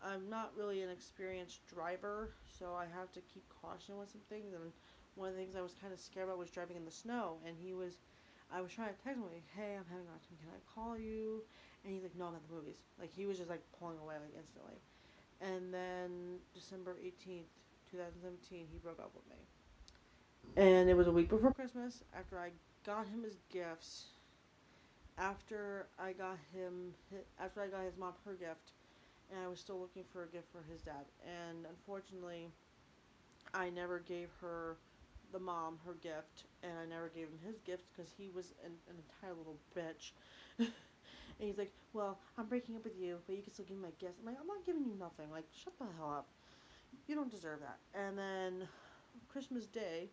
I'm not really an experienced driver, so I have to keep caution with some things. And one of the things I was kind of scared about was driving in the snow. And I was trying to text him like, "Hey, I'm having a hard time. Can I call you?" And he's like, "No, I'm at the movies." Like he was just like pulling away like instantly. And then December 18th, 2017, he broke up with me. And it was a week before Christmas. After I got him his gifts, after I got his mom her gift, and I was still looking for a gift for his dad. And unfortunately, I never gave the mom, her gift, and I never gave him his gift because he was an entire little bitch. And he's like, "Well, I'm breaking up with you, but you can still give me my gifts." I'm like, "I'm not giving you nothing. Like, shut the hell up. You don't deserve that." And then Christmas Day,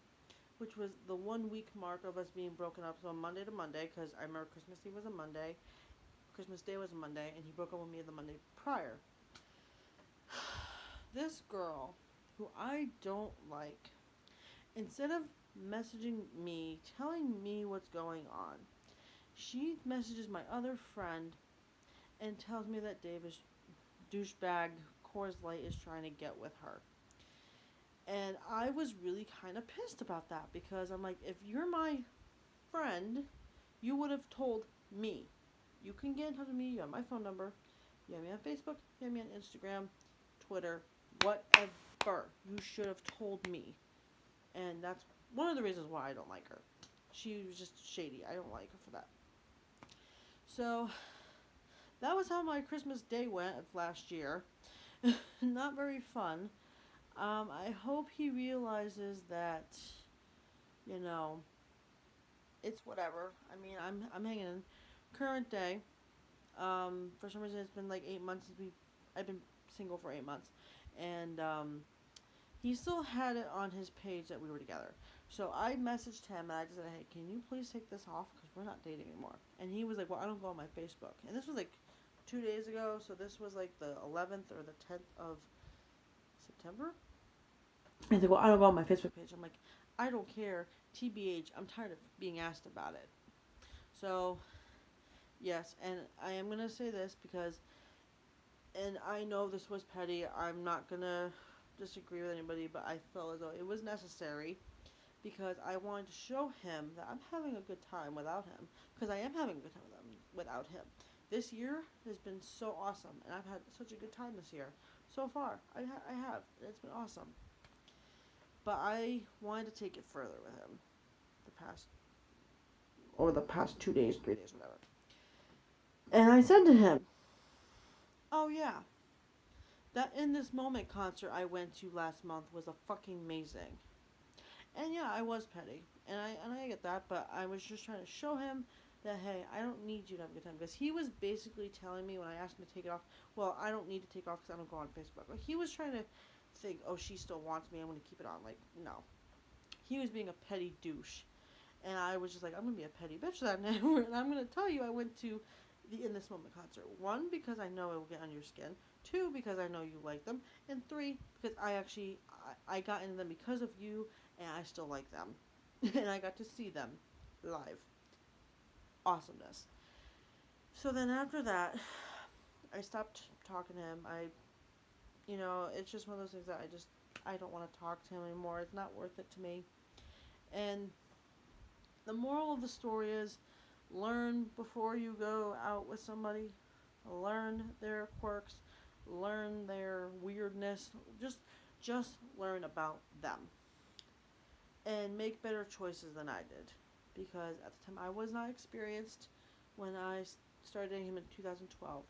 which was the 1 week mark of us being broken up, so Monday to Monday, because I remember Christmas Eve was a Monday, Christmas Day was a Monday, and he broke up with me the Monday prior. This girl, who I don't like, instead of messaging me, telling me what's going on, she messages my other friend and tells me that Davis douchebag Coors Light is trying to get with her. And I was really kind of pissed about that because I'm like, if you're my friend, you would have told me. You can get in touch with me. You have my phone number. You have me on Facebook. You have me on Instagram, Twitter, whatever. You should have told me. And that's one of the reasons why I don't like her. She was just shady. I don't like her for that. So that was how my Christmas Day went of last year. Not very fun. I hope he realizes that, you know, it's whatever. I mean, I'm hanging in. Current day. For some reason, it's been like 8 months since I've been single for 8 months, and he still had it on his page that we were together. So I messaged him and I just said, "Hey, can you please take this off because we're not dating anymore?" And he was like, "Well, I don't go on my Facebook." And this was like 2 days ago, so this was like the 11th or the 10th of September. He's like, "Well, I don't go on my Facebook page." I'm like, "I don't care. TBH, I'm tired of being asked about it." So yes, and I am gonna say this because, and I know this was petty. I'm not gonna disagree with anybody, but I felt as though it was necessary because I wanted to show him that I'm having a good time without him. Because I am having a good time without him. This year has been so awesome, and I've had such a good time this year. So far, I have. It's been awesome. But I wanted to take it further with him the past 2 days, 3 days, whatever. And I said to him, "Oh yeah, that In This Moment concert I went to last month was a fucking amazing." And yeah, I was petty, and I get that, but I was just trying to show him that hey, I don't need you to have a good time because he was basically telling me when I asked him to take it off, well, I don't need to take it off because I don't go on Facebook. Like he was trying to think, oh, she still wants me, I'm going to keep it on. Like no, he was being a petty douche, and I was just like, I'm going to be a petty bitch that night, and I'm going to tell you I went to the In This Moment concert. One, because I know it will get on your skin. Two, because I know you like them. And three, because I got into them because of you, and I still like them. And I got to see them live. Awesomeness. So then after that, I stopped talking to him. It's just one of those things that I don't want to talk to him anymore. It's not worth it to me. And the moral of the story is learn before you go out with somebody. Learn their quirks. Learn their weirdness. Just learn about them. And make better choices than I did. Because at the time I was not experienced when I started dating him in 2012.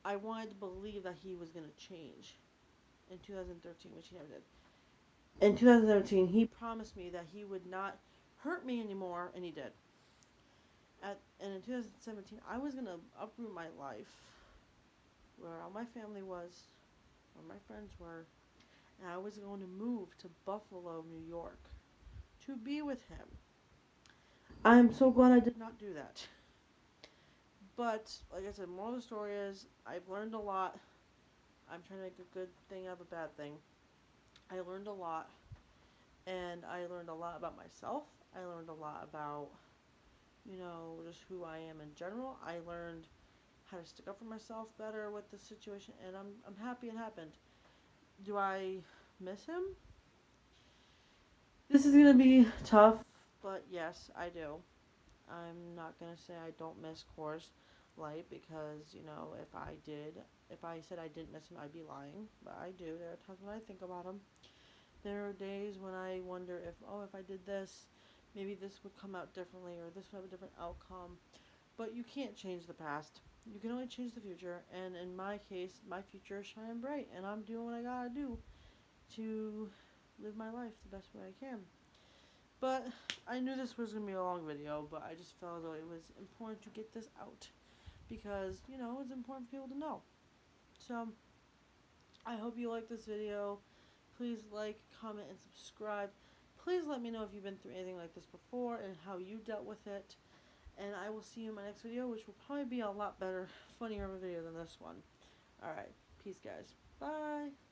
I wanted to believe that he was going to change in 2013, which he never did. In 2017, he promised me that he would not hurt me anymore, and he did. And in 2017, I was going to uproot my life, where all my family was, where my friends were, and I was going to move to Buffalo, New York, to be with him. I'm so glad I did not do that. But, like I said, moral of the story is, I've learned a lot. I'm trying to make a good thing out of a bad thing. I learned a lot, and I learned a lot about myself. I learned a lot about, just who I am in general. I learned how to stick up for myself better with the situation, and I'm happy it happened. Do I miss him? This is gonna be tough, but yes, I do. I'm not gonna say I don't miss Coors Light because if I said I didn't miss him, I'd be lying. But I do. There are times when I think about him. There are days when I wonder if I did this, maybe this would come out differently or this would have a different outcome. But you can't change the past. You can only change the future. And in my case, my future is shining bright, and I'm doing what I gotta do to live my life the best way I can. But I knew this was going to be a long video, but I just felt as though it was important to get this out because, it's important for people to know. So, I hope you like this video. Please like, comment, and subscribe. Please let me know if you've been through anything like this before and how you dealt with it. And I will see you in my next video, which will probably be a lot better, funnier of a video than this one. Alright, peace guys. Bye.